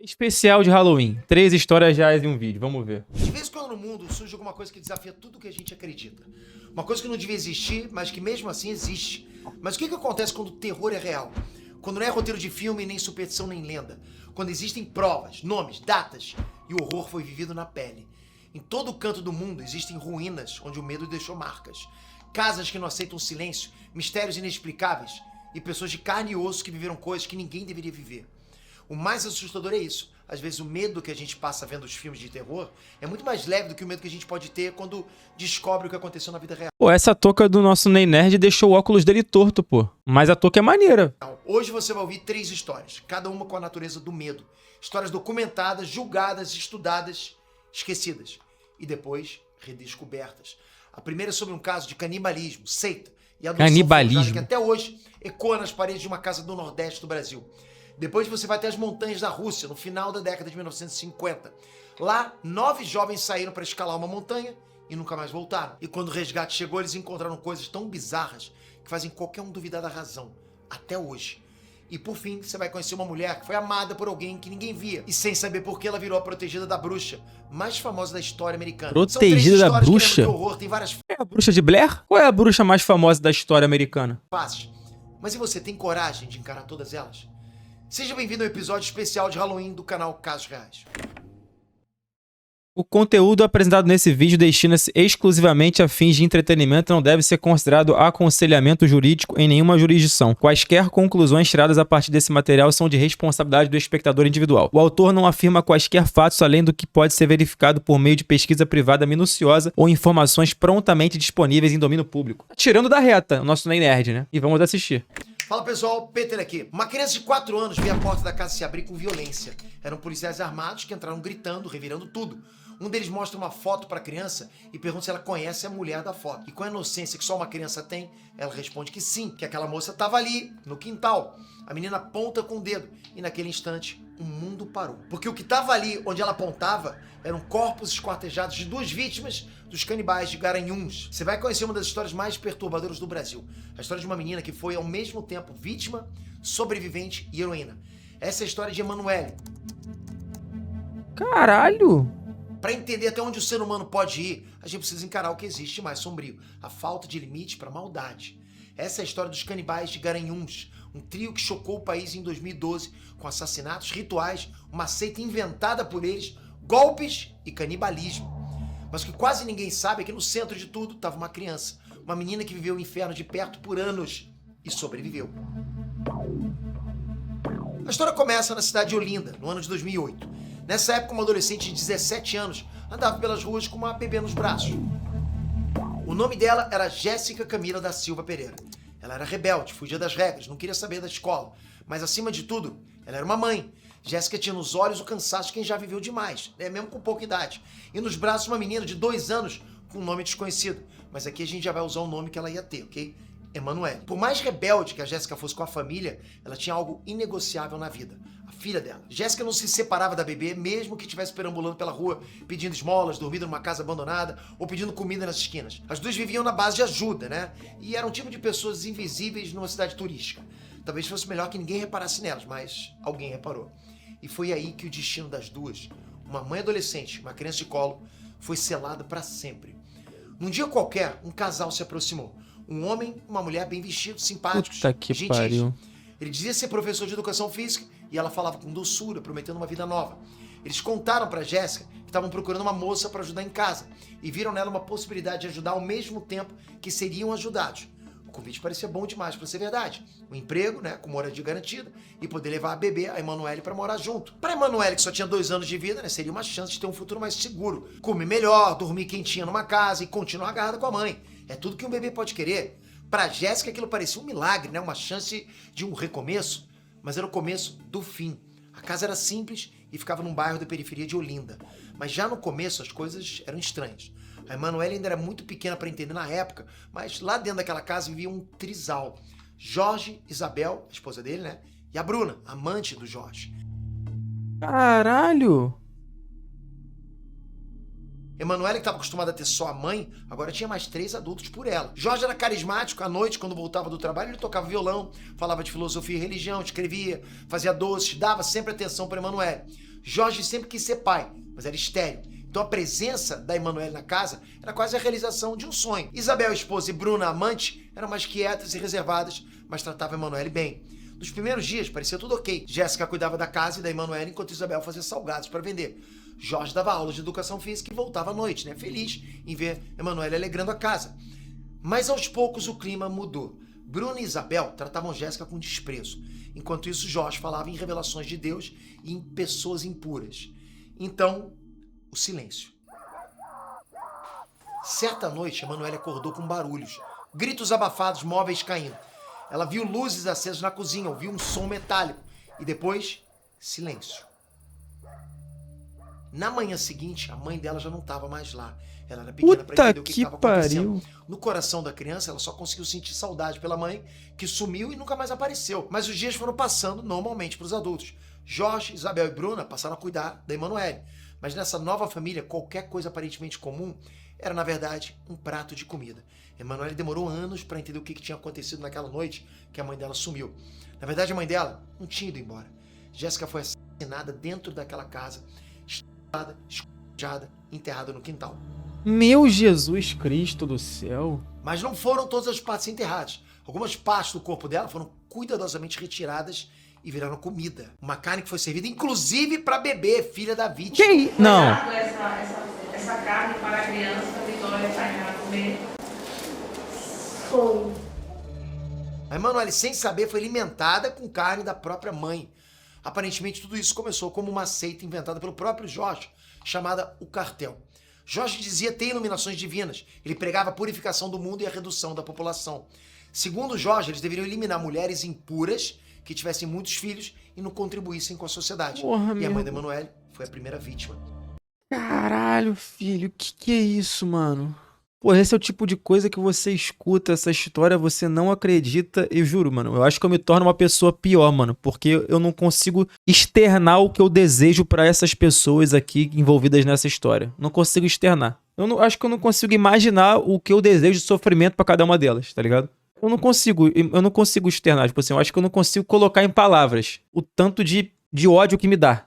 Especial de Halloween. 3 histórias reais em um vídeo. Vamos ver. De vez em quando no mundo surge alguma coisa que desafia tudo que a gente acredita. Uma coisa que não devia existir, mas que mesmo assim existe. Mas o que acontece quando o terror é real? Quando não é roteiro de filme, nem superstição, nem lenda. Quando existem provas, nomes, datas e o horror foi vivido na pele. Em todo canto do mundo existem ruínas onde o medo deixou marcas. Casas que não aceitam silêncio, mistérios inexplicáveis e pessoas de carne e osso que viveram coisas que ninguém deveria viver. O mais assustador é isso. Às vezes o medo que a gente passa vendo os filmes de terror é muito mais leve do que o medo que a gente pode ter quando descobre o que aconteceu na vida real. Pô, essa touca do nosso Ney Nerd deixou o óculos dele torto, pô. Mas a touca é maneira. Hoje você vai ouvir 3 histórias, cada uma com a natureza do medo. Histórias documentadas, julgadas, estudadas, esquecidas e depois redescobertas. A primeira é sobre um caso de canibalismo, seita e adoção Canibalismo. que até hoje ecoa nas paredes de uma casa do Nordeste do Brasil. Depois você vai até as montanhas da Rússia, no final da década de 1950. Lá, 9 jovens saíram para escalar uma montanha e nunca mais voltaram. E quando o resgate chegou, eles encontraram coisas tão bizarras que fazem qualquer um duvidar da razão, até hoje. E por fim, você vai conhecer uma mulher que foi amada por alguém que ninguém via. E sem saber por que ela virou a protegida da bruxa, mais famosa da história americana. Protegida da bruxa? Que horror, tem várias É a bruxa de Blair? Qual é a bruxa mais famosa da história americana? faces. Mas e você, tem coragem de encarar todas elas? Seja bem-vindo ao episódio especial de Halloween do canal Casos Reais. O conteúdo apresentado nesse vídeo destina-se exclusivamente a fins de entretenimento e não deve ser considerado aconselhamento jurídico em nenhuma jurisdição. Quaisquer conclusões tiradas a partir desse material são de responsabilidade do espectador individual. O autor não afirma quaisquer fatos além do que pode ser verificado por meio de pesquisa privada minuciosa ou informações prontamente disponíveis em domínio público. Tirando da reta, o nosso Ney Nerd, né? E vamos assistir. Fala pessoal, Peter aqui. Uma criança de 4 anos viu a porta da casa se abrir com violência. Eram policiais armados que entraram gritando, revirando tudo. Um deles mostra uma foto para a criança e pergunta se ela conhece a mulher da foto. E com a inocência que só uma criança tem, ela responde que sim, que aquela moça estava ali, no quintal. A menina aponta com o dedo e naquele instante o mundo parou. Porque o que estava ali, onde ela apontava, eram corpos esquartejados de 2 vítimas dos canibais de Garanhuns. Você vai conhecer uma das histórias mais perturbadoras do Brasil. A história de uma menina que foi ao mesmo tempo vítima, sobrevivente e heroína. Essa é a história de Emanuele. Caralho! Para entender até onde o ser humano pode ir, a gente precisa encarar o que existe mais sombrio, a falta de limite para a maldade. Essa é a história dos canibais de Garanhuns, um trio que chocou o país em 2012 com assassinatos rituais, uma seita inventada por eles, golpes e canibalismo. Mas o que quase ninguém sabe é que no centro de tudo estava uma criança, uma menina que viveu o inferno de perto por anos e sobreviveu. A história começa na cidade de Olinda, no ano de 2008. Nessa época, uma adolescente de 17 anos andava pelas ruas com uma bebê nos braços. O nome dela era Jéssica Camila da Silva Pereira. Ela era rebelde, fugia das regras, não queria saber da escola. Mas, acima de tudo, ela era uma mãe. Jéssica tinha nos olhos o cansaço de quem já viveu demais, né? Mesmo com pouca idade. E nos braços uma menina de 2 anos com um nome desconhecido. Mas aqui a gente já vai usar o nome que ela ia ter, ok? Emanuele. Por mais rebelde que a Jéssica fosse com a família, ela tinha algo inegociável na vida. A filha dela. Jéssica não se separava da bebê, mesmo que estivesse perambulando pela rua, pedindo esmolas, dormindo numa casa abandonada ou pedindo comida nas esquinas. As duas viviam na base de ajuda, né? E eram um tipo de pessoas invisíveis numa cidade turística. Talvez fosse melhor que ninguém reparasse nelas, mas alguém reparou. E foi aí que o destino das duas, uma mãe adolescente, uma criança de colo, foi selado para sempre. Num dia qualquer, um casal se aproximou. Um homem e uma mulher bem vestidos, simpáticos, Puta que gentis. pariu. Ele dizia ser professor de educação física e ela falava com doçura, prometendo uma vida nova. Eles contaram para Jéssica que estavam procurando uma moça para ajudar em casa e viram nela uma possibilidade de ajudar ao mesmo tempo que seriam ajudados. O convite parecia bom demais para ser verdade. Um emprego, né, com moradia garantida e poder levar a bebê, a Emanuele, para morar junto. Para Emanuele, que só tinha 2 anos de vida, né, seria uma chance de ter um futuro mais seguro. Comer melhor, dormir quentinha numa casa e continuar agarrada com a mãe. É tudo que um bebê pode querer. Para Jéssica aquilo parecia um milagre, né, uma chance de um recomeço. Mas era o começo do fim. A casa era simples e ficava num bairro da periferia de Olinda. Mas já no começo as coisas eram estranhas. A Emanuele ainda era muito pequena para entender na época, mas lá dentro daquela casa vivia um trisal. Jorge, Isabel, a esposa dele, né? E a Bruna, amante do Jorge. Caralho! Emanuele, que estava acostumada a ter só a mãe, agora tinha mais 3 adultos por ela. Jorge era carismático, à noite, quando voltava do trabalho, ele tocava violão, falava de filosofia e religião, escrevia, fazia doces, dava sempre atenção para Emanuele. Jorge sempre quis ser pai, mas era estéril. Então a presença da Emanuele na casa era quase a realização de um sonho. Isabel, a esposa, e Bruna, a amante, eram mais quietas e reservadas, mas tratavam a Emanuele bem. Nos primeiros dias parecia tudo ok. Jéssica cuidava da casa e da Emanuele, enquanto Isabel fazia salgados para vender. Jorge dava aulas de educação física e voltava à noite, né? Feliz em ver Emanuele alegrando a casa. Mas aos poucos o clima mudou. Bruna e Isabel tratavam Jéssica com desprezo. Enquanto isso, Jorge falava em revelações de Deus e em pessoas impuras. Então, o silêncio. Certa noite, Emanuele acordou com barulhos, gritos abafados, móveis caindo. Ela viu luzes acesas na cozinha, ouviu um som metálico e depois, silêncio. Na manhã seguinte, a mãe dela já não estava mais lá. Ela era pequena para entender o que estava acontecendo. No coração da criança, ela só conseguiu sentir saudade pela mãe, que sumiu e nunca mais apareceu. Mas os dias foram passando normalmente para os adultos. Jorge, Isabel e Bruna passaram a cuidar da Emanuele. Mas nessa nova família, qualquer coisa aparentemente comum era, na verdade, um prato de comida. Emanuele demorou anos para entender o que tinha acontecido naquela noite que a mãe dela sumiu. Na verdade, a mãe dela não tinha ido embora. Jéssica foi assassinada dentro daquela casa, escondida, enterrada no quintal. Meu Jesus Cristo do céu. Mas não foram todas as partes enterradas. Algumas partes do corpo dela foram cuidadosamente retiradas e viraram comida. Uma carne que foi servida, inclusive, para bebê, filha da vítima. Que? Não. Essa carne para a criança, Vitória, para comer. Foi. A Emanuele, sem saber, foi alimentada com carne da própria mãe. Aparentemente, tudo isso começou como uma seita inventada pelo próprio Jorge, chamada o Cartel. Jorge dizia ter iluminações divinas. Ele pregava a purificação do mundo e a redução da população. Segundo Jorge, eles deveriam eliminar mulheres impuras que tivessem muitos filhos e não contribuíssem com a sociedade. Porra, e a mãe meu. da Emanuele foi a primeira vítima. Caralho, filho, que é isso, mano? Pô, esse é o tipo de coisa que você escuta essa história, você não acredita, e juro, mano, eu acho que eu me torno uma pessoa pior, mano, porque eu não consigo externar o que eu desejo pra essas pessoas aqui envolvidas nessa história. Não consigo externar. Acho que eu não consigo imaginar o que eu desejo de sofrimento pra cada uma delas, tá ligado? Eu não consigo externar, tipo assim, eu acho que eu não consigo colocar em palavras o tanto de ódio que me dá.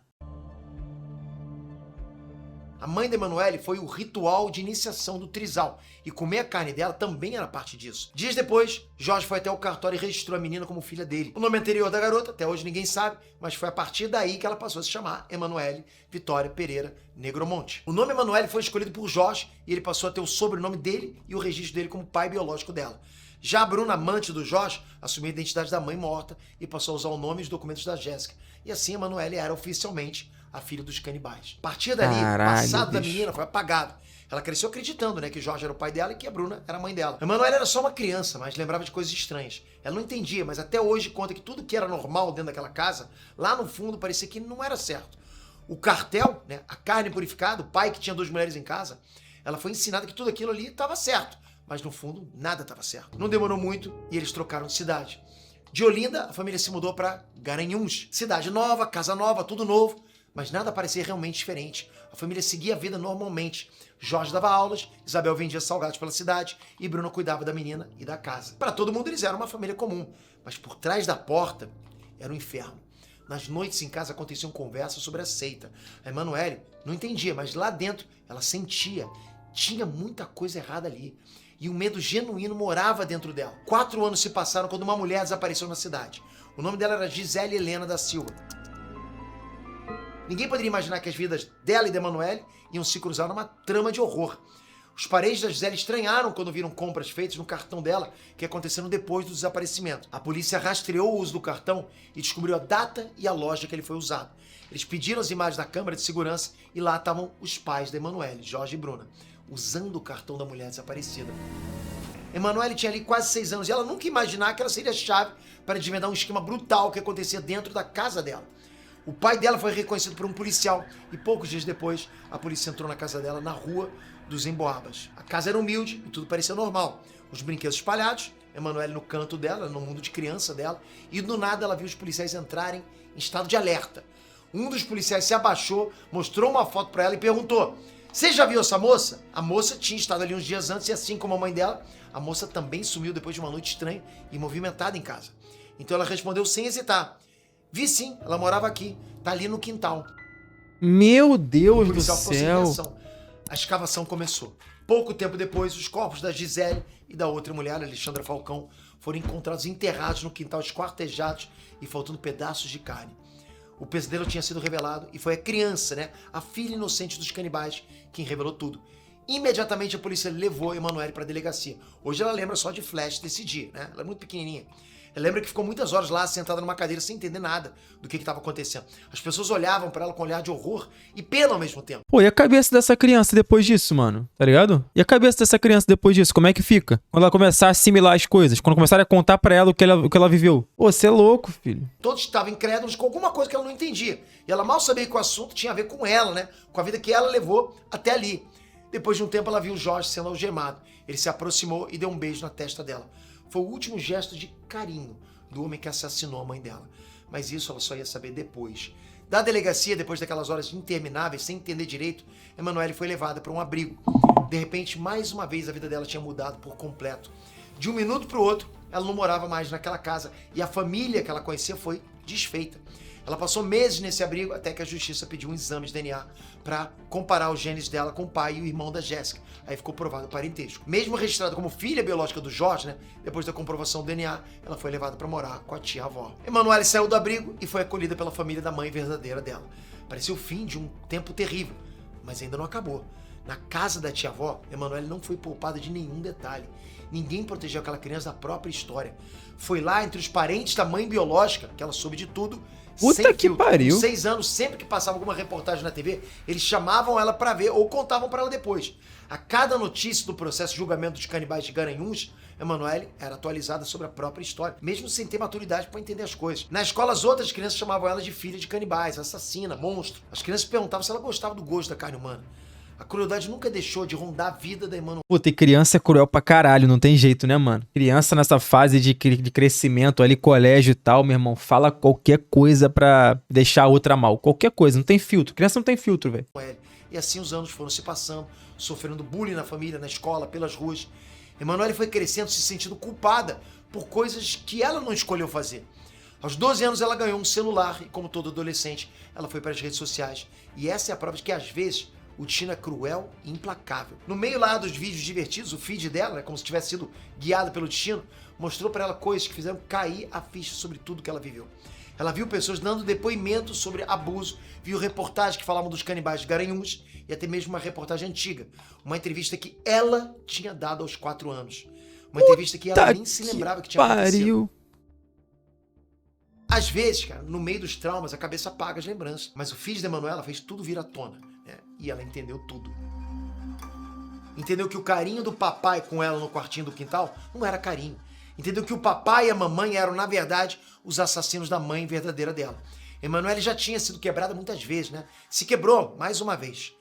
A mãe da Emanuele foi o ritual de iniciação do trisal, e comer a carne dela também era parte disso. Dias depois, Jorge foi até o cartório e registrou a menina como filha dele. O nome anterior da garota, até hoje ninguém sabe, mas foi a partir daí que ela passou a se chamar Emanuele Vitória Pereira Negromonte. O nome Emanuele foi escolhido por Jorge e ele passou a ter o sobrenome dele e o registro dele como pai biológico dela. Já a Bruna, amante do Jorge, assumiu a identidade da mãe morta e passou a usar o nome e os documentos da Jéssica. E assim Emanuele era oficialmente a filha dos canibais. A partir dali, Caralho, o passado da bicho. menina foi apagado. Ela cresceu acreditando, né, que Jorge era o pai dela e que a Bruna era a mãe dela. A Emanuele era só uma criança, mas lembrava de coisas estranhas. Ela não entendia, mas até hoje conta que tudo que era normal dentro daquela casa, lá no fundo parecia que não era certo. O cartel, né, a carne purificada, o pai que tinha 2 mulheres em casa, ela foi ensinada que tudo aquilo ali estava certo. Mas no fundo, nada estava certo. Não demorou muito e eles trocaram de cidade. De Olinda, a família se mudou para Garanhuns. Cidade nova, casa nova, tudo novo. Mas nada parecia realmente diferente. A família seguia a vida normalmente. Jorge dava aulas, Isabel vendia salgados pela cidade e Bruno cuidava da menina e da casa. Para todo mundo eles eram uma família comum, mas por trás da porta era um inferno. Nas noites em casa aconteciam conversas sobre a seita. A Emanuele não entendia, mas lá dentro ela sentia. Tinha muita coisa errada ali. E um medo genuíno morava dentro dela. 4 anos se passaram quando uma mulher desapareceu na cidade. O nome dela era Gisele Helena da Silva. Ninguém poderia imaginar que as vidas dela e da Emanuele iam se cruzar numa trama de horror. Os parentes da Gisele estranharam quando viram compras feitas no cartão dela que aconteceram depois do desaparecimento. A polícia rastreou o uso do cartão e descobriu a data e a loja que ele foi usado. Eles pediram as imagens da câmera de segurança e lá estavam os pais da Emanuele, Jorge e Bruna, usando o cartão da mulher desaparecida. Emanuele tinha ali quase 6 anos e ela nunca ia imaginar que ela seria a chave para desvendar um esquema brutal que acontecia dentro da casa dela. O pai dela foi reconhecido por um policial e poucos dias depois a polícia entrou na casa dela na Rua dos Emboabas. A casa era humilde e tudo parecia normal. Os brinquedos espalhados, Emanuele no canto dela, no mundo de criança dela, e do nada ela viu os policiais entrarem em estado de alerta. Um dos policiais se abaixou, mostrou uma foto para ela e perguntou: "Você já viu essa moça?" A moça tinha estado ali uns dias antes e assim como a mãe dela, a moça também sumiu depois de uma noite estranha e movimentada em casa. Então ela respondeu sem hesitar: "Vi sim, ela morava aqui, tá ali no quintal." Meu O Deus do policial ficou sem céu. reação. A escavação começou. Pouco tempo depois, os corpos da Gisele e da outra mulher, Alexandra Falcão, foram encontrados enterrados no quintal, esquartejados e faltando pedaços de carne. O pesadelo tinha sido revelado e foi a criança, né, a filha inocente dos canibais, quem revelou tudo. Imediatamente a polícia levou a Emanuele para a delegacia. Hoje ela lembra só de flash desse dia, né? Ela é muito pequenininha. Ela lembra que ficou muitas horas lá sentada numa cadeira sem entender nada do que estava acontecendo. As pessoas olhavam para ela com um olhar de horror e pena ao mesmo tempo. Pô, e a cabeça dessa criança depois disso, mano? Tá ligado? E a cabeça dessa criança depois disso, como é que fica? Quando ela começar a assimilar as coisas, quando começarem a contar pra ela o que ela viveu. Pô, você é louco, filho. Todos estavam incrédulos com alguma coisa que ela não entendia. E ela mal sabia que o assunto tinha a ver com ela, né? Com a vida que ela levou até ali. Depois de um tempo, ela viu o Jorge sendo algemado. Ele se aproximou e deu um beijo na testa dela. Foi o último gesto de carinho do homem que assassinou a mãe dela. Mas isso ela só ia saber depois. Da delegacia, depois daquelas horas intermináveis, sem entender direito, Emanuele foi levada para um abrigo. De repente, mais uma vez, a vida dela tinha mudado por completo. De um minuto para o outro, ela não morava mais naquela casa e a família que ela conhecia foi desfeita. Ela passou meses nesse abrigo até que a justiça pediu um exame de DNA para comparar os genes dela com o pai e o irmão da Jéssica. Aí ficou provado o parentesco. Mesmo registrada como filha biológica do Jorge, né? Depois da comprovação do DNA, ela foi levada para morar com a tia-avó. Emanuele saiu do abrigo e foi acolhida pela família da mãe verdadeira dela. Parecia o fim de um tempo terrível, mas ainda não acabou. Na casa da tia-avó, Emanuele não foi poupada de nenhum detalhe. Ninguém protegeu aquela criança da própria história. Foi lá entre os parentes da mãe biológica, que ela soube de tudo. Puta que pariu. Com 6 anos, sempre que passava alguma reportagem na TV, eles chamavam ela pra ver ou contavam pra ela depois. A cada notícia do processo de julgamento dos canibais de Garanhuns, Emanuele era atualizada sobre a própria história, mesmo sem ter maturidade pra entender as coisas. Na escola, as outras crianças chamavam ela de filha de canibais, assassina, monstro. As crianças perguntavam se ela gostava do gosto da carne humana. A crueldade nunca deixou de rondar a vida da Emanuele. Puta, e criança é cruel pra caralho, não tem jeito, né, mano? Criança nessa fase de crescimento ali, colégio e tal, meu irmão, fala qualquer coisa pra deixar a outra mal. Qualquer coisa, não tem filtro. Criança não tem filtro, velho. E assim os anos foram se passando, sofrendo bullying na família, na escola, pelas ruas. Emanuele foi crescendo, se sentindo culpada por coisas que ela não escolheu fazer. Aos 12 anos ela ganhou um celular e, como todo adolescente, ela foi para as redes sociais. E essa é a prova de que, às vezes, o destino é cruel e implacável. No meio lá dos vídeos divertidos, o feed dela, né, como se tivesse sido guiada pelo destino, mostrou para ela coisas que fizeram cair a ficha sobre tudo que ela viveu. Ela viu pessoas dando depoimento sobre abuso, viu reportagens que falavam dos canibais de Garanhuns e até mesmo uma reportagem antiga. Uma entrevista que ela tinha dado aos 4 anos. Uma entrevista que ela nem se lembrava que tinha acontecido. Às vezes, cara, no meio dos traumas, a cabeça apaga as lembranças. Mas o feed da Emanuela fez tudo vir à tona, né? E ela entendeu tudo. Entendeu que o carinho do papai com ela no quartinho do quintal não era carinho. Entendeu que o papai e a mamãe eram, na verdade, os assassinos da mãe verdadeira dela. Emanuele já tinha sido quebrada muitas vezes, né? Se quebrou mais uma vez.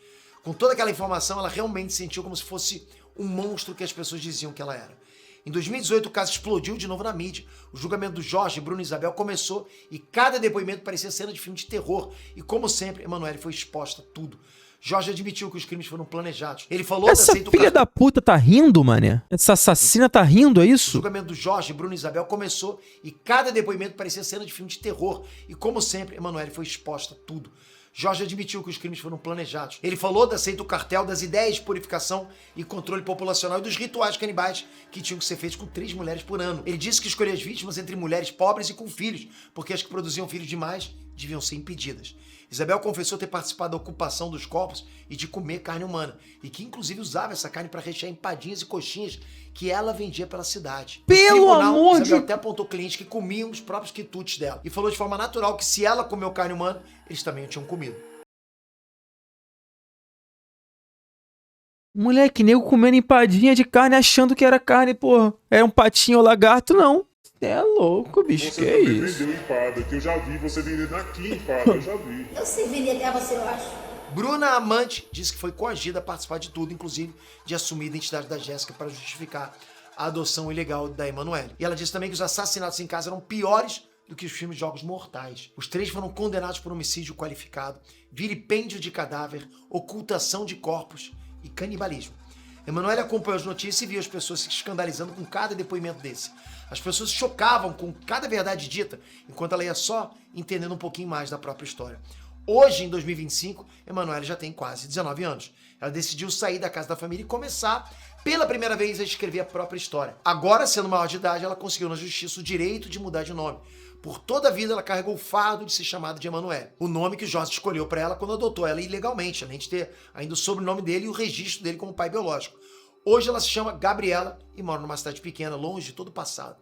Com toda aquela informação, ela realmente sentiu como se fosse um monstro que as pessoas diziam que ela era. Em 2018, o caso explodiu de novo na mídia. O julgamento do Jorge, Bruno e Isabel começou e cada depoimento parecia cena de filme de terror. E como sempre, Emanuele foi exposta a tudo. Jorge admitiu que os crimes foram planejados. Ele falou... Essa filha da puta tá rindo, mané? Essa assassina tá rindo, é O isso? julgamento do Jorge, Bruno e Isabel começou e cada depoimento parecia cena de filme de terror. E como sempre, Emanuele foi exposta a tudo. Jorge admitiu que os crimes foram planejados. Ele falou da seita do cartel, das ideias de purificação e controle populacional e dos rituais canibais que tinham que ser feitos com 3 mulheres por ano. Ele disse que escolhia as vítimas entre mulheres pobres e com filhos, porque as que produziam filhos demais deviam ser impedidas. Isabel confessou ter participado da ocupação dos corpos e de comer carne humana, e que inclusive usava essa carne para rechear empadinhas e coxinhas que ela vendia pela cidade. Pelo amor de... Isabel até apontou clientes que comiam os próprios quitutes dela, e falou de forma natural que se ela comeu carne humana, eles também a tinham comido. Moleque, nego comendo empadinha de carne achando que era carne, porra. Era um patinho ou lagarto, não. Você é louco, bicho, Você que é também isso? vendeu empada, que eu já vi você vendendo aqui empada, eu já vi. Eu sei vender até você, eu acho. Bruna Amante disse que foi coagida a participar de tudo, inclusive de assumir a identidade da Jéssica para justificar a adoção ilegal da Emanuele. E ela disse também que os assassinatos em casa eram piores do que os filmes de Jogos Mortais. Os 3 foram condenados por homicídio qualificado, vilipêndio de cadáver, ocultação de corpos e canibalismo. Emanuele acompanhou as notícias e viu as pessoas se escandalizando com cada depoimento desse. As pessoas se chocavam com cada verdade dita, enquanto ela ia só entendendo um pouquinho mais da própria história. Hoje, em 2025, Emanuele já tem quase 19 anos. Ela decidiu sair da casa da família e começar, pela primeira vez, a escrever a própria história. Agora, sendo maior de idade, ela conseguiu na justiça o direito de mudar de nome. Por toda a vida, ela carregou o fardo de ser chamada de Emanuele, o nome que Jorge escolheu para ela quando adotou ela ilegalmente, além de ter ainda o sobrenome dele e o registro dele como pai biológico. Hoje ela se chama Gabriela e mora numa cidade pequena, longe de todo o passado.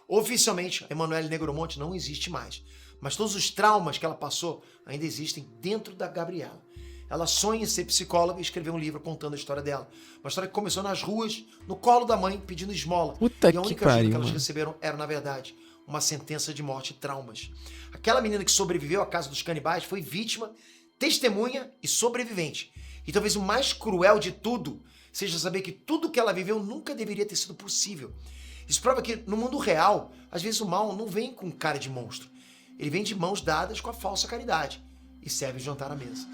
Oficialmente, a Emanuele Negromonte não existe mais, mas todos os traumas que ela passou ainda existem dentro da Gabriela. Ela sonha em ser psicóloga e escrever um livro contando a história dela. Uma história que começou nas ruas, no colo da mãe, pedindo esmola. Puta e a única ajuda que elas receberam era, na verdade, uma sentença de morte e traumas. Aquela menina que sobreviveu à casa dos canibais foi vítima, testemunha e sobrevivente. E talvez o mais cruel de tudo seja saber que tudo que ela viveu nunca deveria ter sido possível. Isso prova que, no mundo real, às vezes o mal não vem com cara de monstro. Ele vem de mãos dadas com a falsa caridade e serve de jantar à mesa.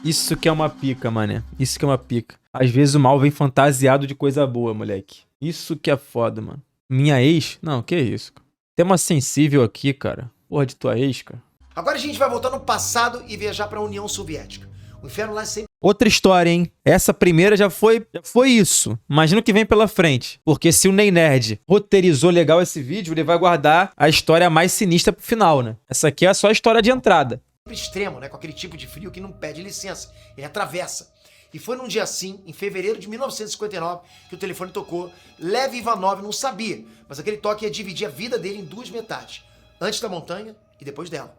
Isso que é uma pica, mané. Isso que é uma pica. Às vezes o mal vem fantasiado de coisa boa, moleque. Isso que é foda, mano. Minha ex? Não, que isso, cara. Tema sensível aqui, cara. Porra de tua ex, cara. Agora a gente vai voltar no passado e viajar para a União Soviética. O inferno lá é sempre... Outra história, hein? Essa primeira já foi isso. Imagina o que vem pela frente. Porque se o Ney Nerd roteirizou legal esse vídeo, ele vai guardar a história mais sinistra pro final, né? Essa aqui é só a história de entrada. Extremo, né? Com aquele tipo de frio que não pede licença. Ele atravessa. E foi num dia assim, em fevereiro de 1959, que o telefone tocou. Lev Ivanov não sabia, mas aquele toque ia dividir a vida dele em duas metades. Antes da montanha e depois dela.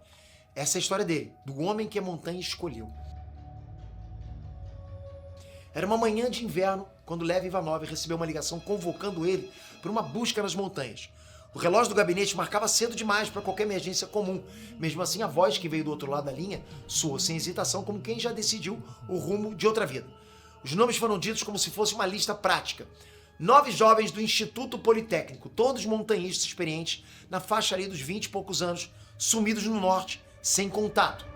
Essa é a história dele, do homem que a montanha escolheu. Era uma manhã de inverno, quando Lev Ivanov recebeu uma ligação convocando ele para uma busca nas montanhas. O relógio do gabinete marcava cedo demais para qualquer emergência comum. Mesmo assim, a voz que veio do outro lado da linha soou sem hesitação, como quem já decidiu o rumo de outra vida. Os nomes foram ditos como se fosse uma lista prática. 9 jovens do Instituto Politécnico, todos montanhistas experientes, na faixa ali dos 20 e poucos anos, sumidos no norte, sem contato.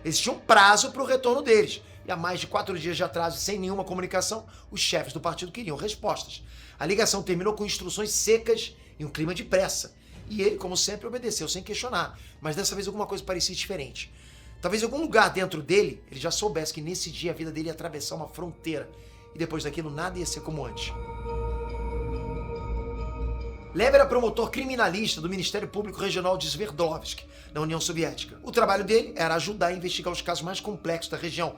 Existia um prazo para o retorno deles. E há mais de 4 dias de atraso e sem nenhuma comunicação, os chefes do partido queriam respostas. A ligação terminou com instruções secas e um clima de pressa. E ele, como sempre, obedeceu sem questionar. Mas dessa vez alguma coisa parecia diferente. Talvez em algum lugar dentro dele, ele já soubesse que nesse dia a vida dele ia atravessar uma fronteira. E depois daquilo nada ia ser como antes. Lev era promotor criminalista do Ministério Público Regional de Sverdlovsk, na União Soviética. O trabalho dele era ajudar a investigar os casos mais complexos da região.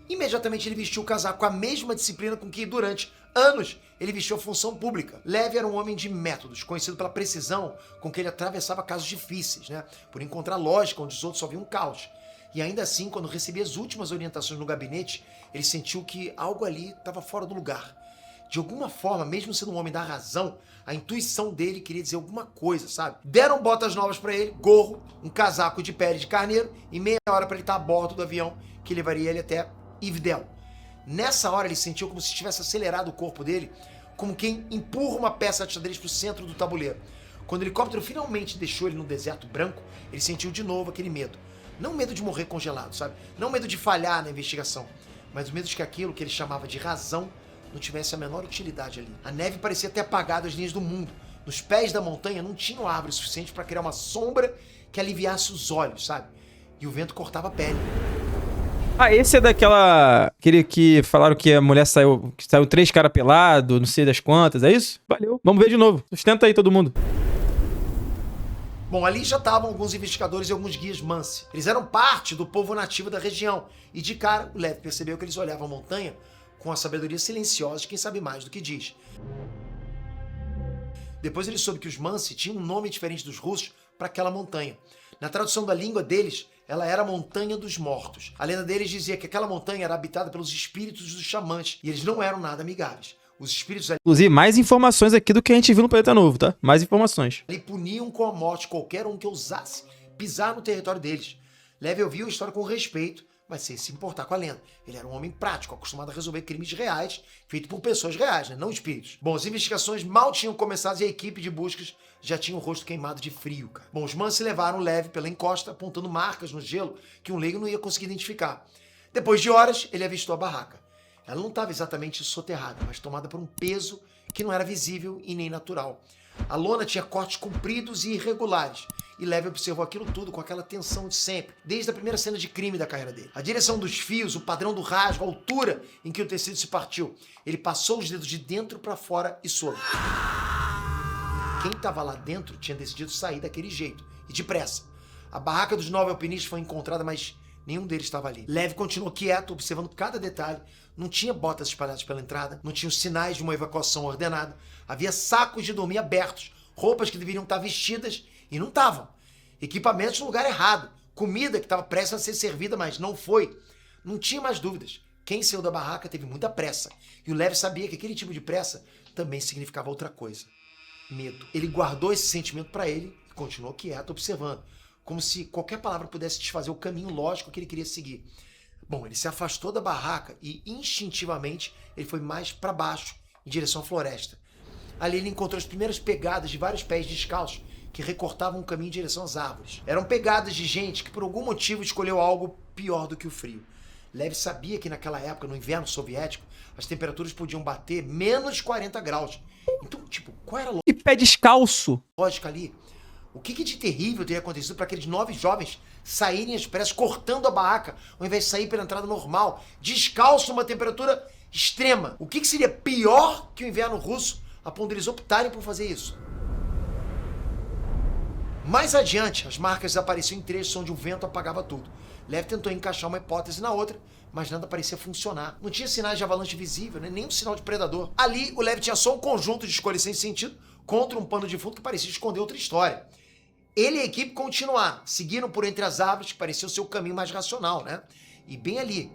Imediatamente ele vestiu o casaco com a mesma disciplina com que, durante anos, ele vestiu a função pública. Lev era um homem de métodos, conhecido pela precisão com que ele atravessava casos difíceis, né? Por encontrar lógica onde os outros só viam caos. E ainda assim, quando recebia as últimas orientações no gabinete, ele sentiu que algo ali estava fora do lugar. De alguma forma, mesmo sendo um homem da razão, a intuição dele queria dizer alguma coisa, sabe? Deram botas novas pra ele, gorro, um casaco de pele de carneiro e meia hora pra ele estar a bordo do avião que levaria ele até Ivdel. Nessa hora ele sentiu como se tivesse acelerado o corpo dele, como quem empurra uma peça de xadrez pro centro do tabuleiro. Quando o helicóptero finalmente deixou ele no deserto branco, ele sentiu de novo aquele medo. Não medo de morrer congelado, sabe? Não medo de falhar na investigação, mas o medo de que aquilo que ele chamava de razão não tivesse a menor utilidade ali. A neve parecia ter apagado as linhas do mundo. Nos pés da montanha não tinham árvore suficiente para criar uma sombra que aliviasse os olhos, sabe? E o vento cortava a pele. Ah, esse é aquele que falaram que a mulher saiu 3 caras pelados, não sei das quantas, é isso? Valeu. Vamos ver de novo. Sustenta aí todo mundo. Bom, ali já estavam alguns investigadores e alguns guias Mansi. Eles eram parte do povo nativo da região. E de cara, o Lev percebeu que eles olhavam a montanha com a sabedoria silenciosa de quem sabe mais do que diz. Depois ele soube que os Mansi tinham um nome diferente dos russos para aquela montanha. Na tradução da língua deles, ela era a Montanha dos Mortos. A lenda deles dizia que aquela montanha era habitada pelos espíritos dos xamãs, e eles não eram nada amigáveis. Os espíritos ali... Inclusive, mais informações aqui do que a gente viu no Planeta Novo, tá? Mais informações. ali puniam com a morte qualquer um que ousasse pisar no território deles. Lev ouviu a história com respeito, mas sem se importar com a lenda. Ele era um homem prático, acostumado a resolver crimes reais, feito por pessoas reais, né? Não espíritos. Bom, as investigações mal tinham começado e a equipe de buscas já tinha o rosto queimado de frio, cara. Bom, os Mansi levaram o Lev pela encosta, apontando marcas no gelo que um leigo não ia conseguir identificar. Depois de horas, ele avistou a barraca. Ela não estava exatamente soterrada, mas tomada por um peso que não era visível e nem natural. A lona tinha cortes compridos e irregulares. E Levi observou aquilo tudo com aquela tensão de sempre, desde a primeira cena de crime da carreira dele. A direção dos fios, o padrão do rasgo, a altura em que o tecido se partiu. Ele passou os dedos de dentro para fora e soube. Quem estava lá dentro tinha decidido sair daquele jeito, e depressa. A barraca dos 9 alpinistas foi encontrada, mas nenhum deles estava ali. Levi continuou quieto, observando cada detalhe. Não tinha botas espalhadas pela entrada, não tinha os sinais de uma evacuação ordenada. Havia sacos de dormir abertos, roupas que deveriam estar vestidas e não estavam. Equipamentos no lugar errado, comida que estava prestes a ser servida, mas não foi. Não tinha mais dúvidas. Quem saiu da barraca teve muita pressa. E o Levi sabia que aquele tipo de pressa também significava outra coisa. Medo. Ele guardou esse sentimento para ele e continuou quieto, observando, como se qualquer palavra pudesse desfazer o caminho lógico que ele queria seguir. Bom, ele se afastou da barraca e, instintivamente, ele foi mais para baixo, em direção à floresta. Ali ele encontrou as primeiras pegadas de vários pés descalços que recortavam um caminho em direção às árvores. Eram pegadas de gente que, por algum motivo, escolheu algo pior do que o frio. Levi sabia que naquela época, no inverno soviético, as temperaturas podiam bater menos 40 graus. Então, tipo, qual era a E pé descalço. lógica ali? O que de terrível teria acontecido para aqueles 9 jovens saírem às pressas, cortando a barraca, ao invés de sair pela entrada normal, descalço numa temperatura extrema? O que seria pior que o inverno russo, a ponto deles optarem por fazer isso? Mais adiante, as marcas desapareciam em trechos onde o vento apagava tudo. Levi tentou encaixar uma hipótese na outra, mas nada parecia funcionar. Não tinha sinais de avalanche visível, nem um sinal de predador. Ali, o Levi tinha só um conjunto de escolhas sem sentido contra um pano de fundo que parecia esconder outra história. Ele e a equipe continuaram, seguiram por entre as árvores que parecia o seu caminho mais racional, né? E bem ali,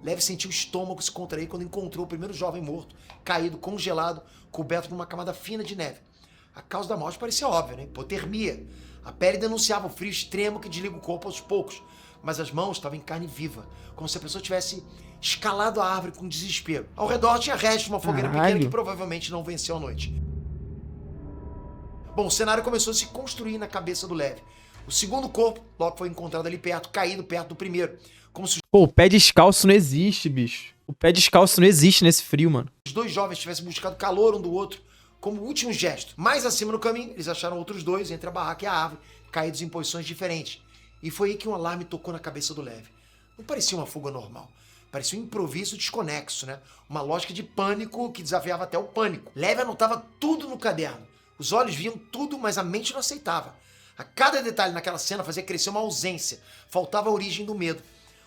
Levi sentiu o estômago se contrair quando encontrou o primeiro jovem morto, caído, congelado, coberto por uma camada fina de neve. A causa da morte parecia óbvia, né? Hipotermia. A pele denunciava o frio extremo que desliga o corpo aos poucos, mas as mãos estavam em carne viva, como se a pessoa tivesse escalado a árvore com desespero. Ao redor tinha restos de uma fogueira pequena que provavelmente não venceu a noite. Bom, o cenário começou a se construir na cabeça do Levi. O segundo corpo logo foi encontrado ali perto, caído perto do primeiro, como se Pô, o pé descalço não existe, bicho. O pé descalço não existe nesse frio, mano. os 2 jovens tivessem buscado calor um do outro, como último gesto. Mais acima no caminho, eles acharam outros 2 entre a barraca e a árvore, caídos em posições diferentes. E foi aí que um alarme tocou na cabeça do Levi. Não parecia uma fuga normal. Parecia um improviso desconexo, né? Uma lógica de pânico que desafiava até o pânico. Levi anotava tudo no caderno. Os olhos viam tudo, mas a mente não aceitava. A cada detalhe naquela cena fazia crescer uma ausência. Faltava a origem do medo.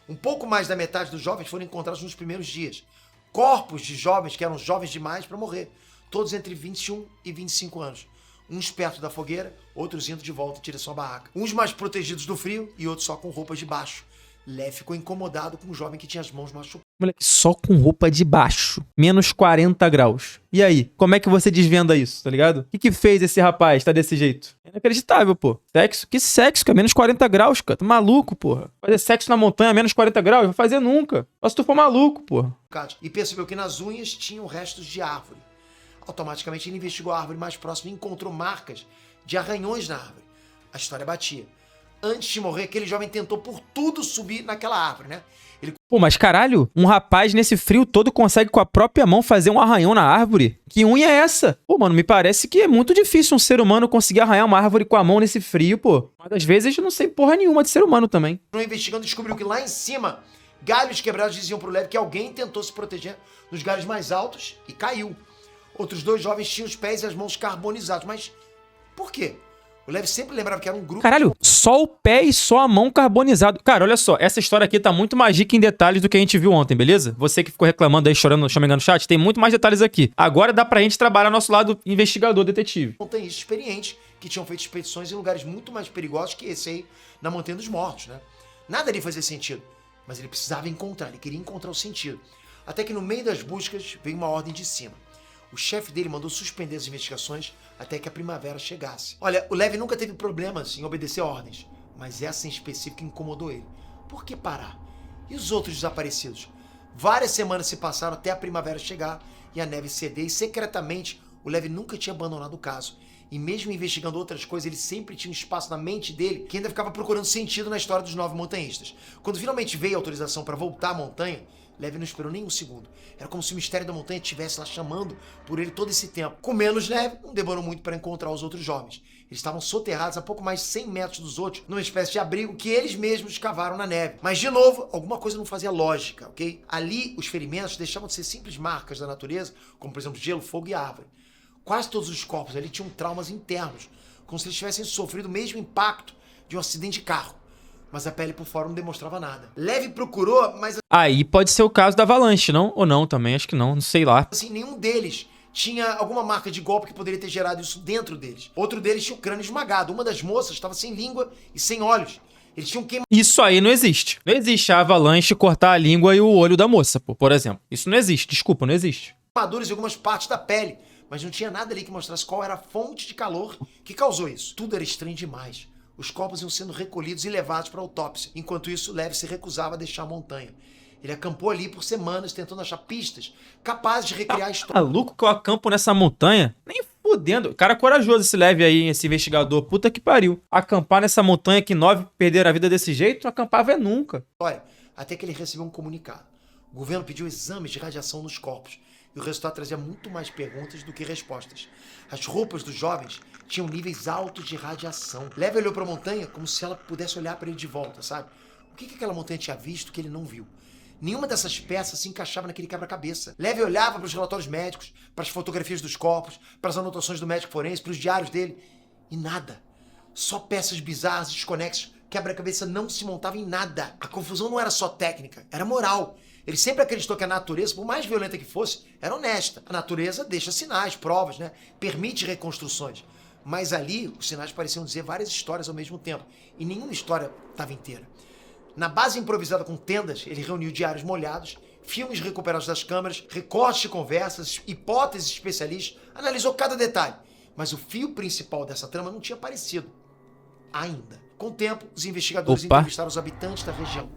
Um pouco mais da metade dos jovens foram encontrados nos primeiros dias. Corpos de jovens que eram jovens demais para morrer. Todos entre 21 e 25 anos. Uns perto da fogueira, outros indo de volta em direção à barraca. Uns mais protegidos do frio e outros só com roupas de baixo. Levi ficou incomodado com um jovem que tinha as mãos machucadas. Moleque, só com roupa de baixo. Menos 40 graus. E aí? Como é que você desvenda isso, tá ligado? O que fez esse rapaz tá desse jeito? É inacreditável, pô. Sexo? Que sexo, cara? Menos 40 graus, cara. Tá maluco, porra. Fazer sexo na montanha a menos 40 graus? Vai fazer nunca. Só se tu for maluco, porra. E percebeu que nas unhas tinham restos de árvore. Automaticamente ele investigou a árvore mais próxima e encontrou marcas de arranhões na árvore. A história batia. Antes de morrer, aquele jovem tentou por tudo subir naquela árvore, né? Ele... Pô, mas caralho, um rapaz nesse frio todo consegue com a própria mão fazer um arranhão na árvore? Que unha é essa? Pô, mano, me parece que é muito difícil um ser humano conseguir arranhar uma árvore com a mão nesse frio, pô. Mas às vezes eu não sei porra nenhuma de ser humano também. Investigando, descobriu que lá em cima, galhos quebrados diziam pro Levi que alguém tentou se proteger nos galhos mais altos e caiu. Outros 2 jovens tinham os pés e as mãos carbonizados. Mas por quê? O Levi sempre lembrava que era um grupo... Caralho, só o pé e só a mão carbonizado. Cara, olha só, essa história aqui tá muito mais rica em detalhes do que a gente viu ontem, beleza? Você que ficou reclamando aí, chorando, chamando no chat, tem muito mais detalhes aqui. Agora dá pra gente trabalhar nosso lado investigador, detetive. Montanhistas experientes que tinham feito expedições em lugares muito mais perigosos que esse aí na Montanha dos Mortos, né? Nada ali fazia sentido, mas ele precisava encontrar, ele queria encontrar o sentido. Até que no meio das buscas veio uma ordem de cima. O chefe dele mandou suspender as investigações até que a primavera chegasse. Olha, o Levi nunca teve problemas em obedecer ordens, mas essa em específico incomodou ele. Por que parar? E os outros desaparecidos? Várias semanas se passaram até a primavera chegar e a neve ceder, e secretamente o Levi nunca tinha abandonado o caso. E mesmo investigando outras coisas, ele sempre tinha um espaço na mente dele que ainda ficava procurando sentido na história dos 9 montanhistas. Quando finalmente veio a autorização para voltar à montanha, Levi não esperou nem um segundo. Era como se o mistério da montanha estivesse lá chamando por ele todo esse tempo. Com menos Levi, não demorou muito para encontrar os outros jovens. Eles estavam soterrados a pouco mais de 100 metros dos outros, numa espécie de abrigo que eles mesmos cavaram na neve. Mas, de novo, alguma coisa não fazia lógica, ok? Ali, os ferimentos deixavam de ser simples marcas da natureza, como, por exemplo, gelo, fogo e árvore. Quase todos os corpos ali tinham traumas internos, como se eles tivessem sofrido o mesmo impacto de um acidente de carro. Mas a pele por fora não demonstrava nada. Levi procurou, mas Aí pode ser o caso da avalanche, não? Ou não também, acho que não sei lá. assim, nenhum deles tinha alguma marca de golpe que poderia ter gerado isso dentro deles. Outro deles tinha o crânio esmagado. Uma das moças estava sem língua e sem olhos. Eles tinham Isso aí não existe. Não existe a avalanche cortar a língua e o olho da moça, pô, por exemplo. Isso não existe, desculpa, não existe. queimaduras em algumas partes da pele, mas não tinha nada ali que mostrasse qual era a fonte de calor que causou isso. Tudo era estranho demais. Os corpos iam sendo recolhidos e levados para autópsia. Enquanto isso, Levi se recusava a deixar a montanha. Ele acampou ali por semanas tentando achar pistas capazes de recriar a história. Maluco que eu acampo nessa montanha? Nem fudendo. Cara corajoso esse Levi aí, esse investigador. Puta que pariu. Acampar nessa montanha que 9 perderam a vida desse jeito, não acampava nunca. Até que ele recebeu um comunicado. O governo pediu exames de radiação nos corpos. E o resultado trazia muito mais perguntas do que respostas. As roupas dos jovens tinham níveis altos de radiação. Levi olhou para a montanha como se ela pudesse olhar para ele de volta, sabe? O que aquela montanha tinha visto que ele não viu? Nenhuma dessas peças se encaixava naquele quebra-cabeça. Levi olhava para os relatórios médicos, para as fotografias dos corpos, para as anotações do médico forense, para os diários dele. E nada. Só peças bizarras, desconexas. Quebra-cabeça não se montava em nada. A confusão não era só técnica, era moral. Ele sempre acreditou que a natureza, por mais violenta que fosse, era honesta. A natureza deixa sinais, provas, né? Permite reconstruções. Mas ali, os sinais pareciam dizer várias histórias ao mesmo tempo. E nenhuma história estava inteira. Na base improvisada com tendas, ele reuniu diários molhados, filmes recuperados das câmeras, recortes de conversas, hipóteses especialistas, analisou cada detalhe. Mas o fio principal dessa trama não tinha aparecido. Ainda. Com o tempo, os investigadores entrevistaram os habitantes da região.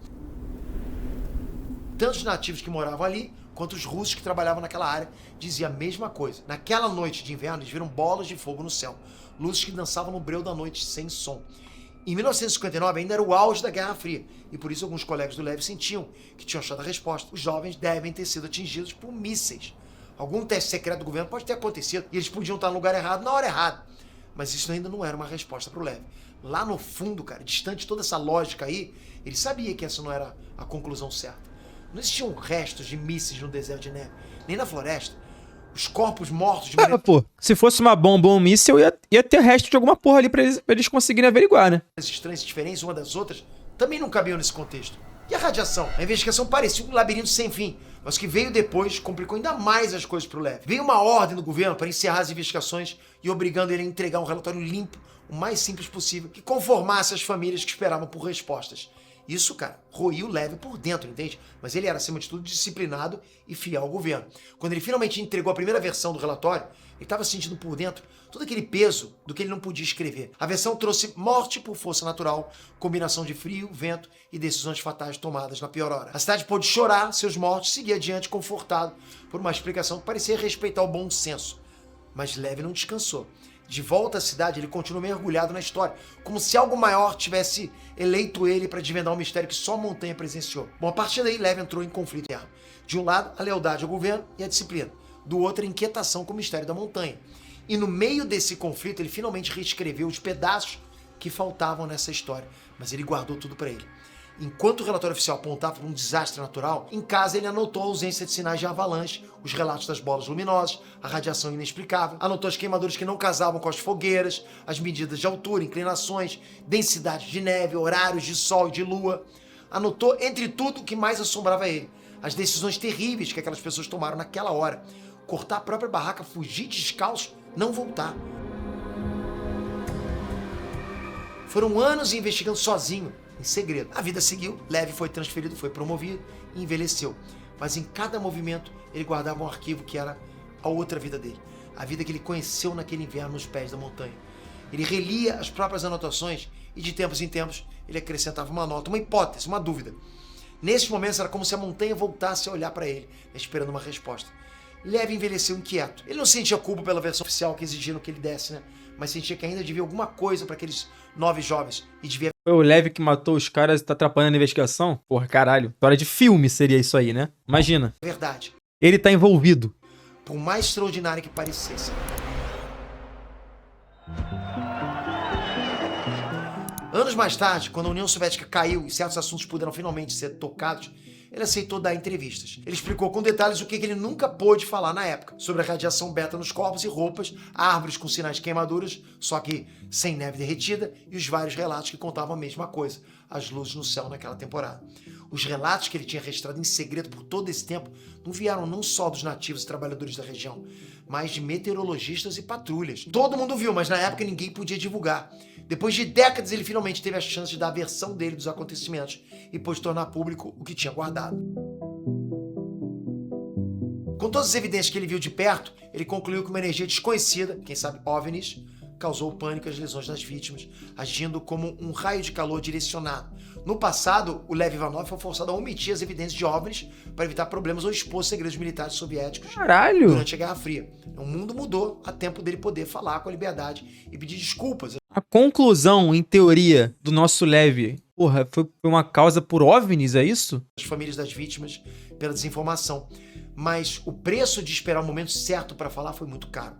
Tanto os nativos que moravam ali, quanto os russos que trabalhavam naquela área, diziam a mesma coisa. Naquela noite de inverno, eles viram bolas de fogo no céu. Luzes que dançavam no breu da noite sem som. Em 1959 ainda era o auge da Guerra Fria, e por isso alguns colegas do Levi sentiam que tinham achado a resposta. Os jovens devem ter sido atingidos por mísseis. Algum teste secreto do governo pode ter acontecido, e eles podiam estar no lugar errado na hora errada. Mas isso ainda não era uma resposta para o Levi. Lá no fundo, cara, distante de toda essa lógica aí, ele sabia que essa não era a conclusão certa. Não existiam restos de mísseis no deserto de neve, nem na floresta. Os corpos mortos de pô, se fosse uma bomba ou um míssil, ia ter resto de alguma porra ali pra eles conseguirem averiguar, né? As estranhas diferentes uma das outras também não cabiam nesse contexto. E a radiação? A investigação parecia um labirinto sem fim, mas o que veio depois complicou ainda mais as coisas pro Levi. Veio uma ordem do governo para encerrar as investigações e obrigando ele a entregar um relatório limpo, o mais simples possível, que conformasse as famílias que esperavam por respostas. Isso, cara, roía o Levi por dentro, entende? Mas ele era, acima de tudo, disciplinado e fiel ao governo. Quando ele finalmente entregou a primeira versão do relatório, ele estava sentindo por dentro todo aquele peso do que ele não podia escrever. A versão trouxe morte por força natural, combinação de frio, vento e decisões fatais tomadas na pior hora. A cidade pôde chorar seus mortos e seguir adiante confortado por uma explicação que parecia respeitar o bom senso. Mas Levi não descansou. De volta à cidade, ele continuou mergulhado na história, como se algo maior tivesse eleito ele para desvendar um mistério que só a montanha presenciou. Bom, a partir daí, Levi entrou em conflito interno. De um lado, a lealdade ao governo e a disciplina. Do outro, a inquietação com o mistério da montanha. E no meio desse conflito, ele finalmente reescreveu os pedaços que faltavam nessa história. Mas ele guardou tudo para ele. Enquanto o relatório oficial apontava para um desastre natural, em casa ele anotou a ausência de sinais de avalanche, os relatos das bolas luminosas, a radiação inexplicável, anotou as queimaduras que não casavam com as fogueiras, as medidas de altura, inclinações, densidade de neve, horários de sol e de lua. Anotou, entre tudo, o que mais assombrava ele, as decisões terríveis que aquelas pessoas tomaram naquela hora. Cortar a própria barraca, fugir descalço, não voltar. Foram anos investigando sozinho, em segredo. A vida seguiu, Levi foi transferido, foi promovido e envelheceu. Mas em cada movimento ele guardava um arquivo que era a outra vida dele. A vida que ele conheceu naquele inverno nos pés da montanha. Ele relia as próprias anotações e de tempos em tempos ele acrescentava uma nota, uma hipótese, uma dúvida. Nesses momentos era como se a montanha voltasse a olhar para ele, esperando uma resposta. Levi envelheceu inquieto. Ele não sentia culpa pela versão oficial que exigiram que ele desse, né? Mas sentia que ainda devia alguma coisa para aqueles 9 jovens e devia Foi o Levi que matou os caras e tá atrapalhando a investigação? Porra, caralho. História de filme seria isso aí, né? Imagina. Verdade. Ele tá envolvido. Por mais extraordinário que parecesse. Anos mais tarde, quando a União Soviética caiu e certos assuntos puderam finalmente ser tocados, ele aceitou dar entrevistas. Ele explicou com detalhes o que ele nunca pôde falar na época, sobre a radiação beta nos corpos e roupas, árvores com sinais de queimaduras, só que sem neve derretida, e os vários relatos que contavam a mesma coisa, as luzes no céu naquela temporada. Os relatos que ele tinha registrado em segredo por todo esse tempo não vieram não só dos nativos e trabalhadores da região, mas de meteorologistas e patrulhas. Todo mundo viu, mas na época ninguém podia divulgar. Depois de décadas, ele finalmente teve a chance de dar a versão dele dos acontecimentos e pôde tornar público o que tinha guardado. Com todas as evidências que ele viu de perto, ele concluiu que uma energia desconhecida, quem sabe OVNIs, causou o pânico e as lesões das vítimas, agindo como um raio de calor direcionado. No passado, o Lev Ivanov foi forçado a omitir as evidências de OVNIs para evitar problemas ou expor segredos militares soviéticos durante a Guerra Fria. O mundo mudou a tempo dele poder falar com a liberdade e pedir desculpas. A conclusão, em teoria, do nosso Lev, porra, foi uma causa por OVNIs, é isso? As famílias das vítimas pela desinformação. Mas o preço de esperar o momento certo para falar foi muito caro.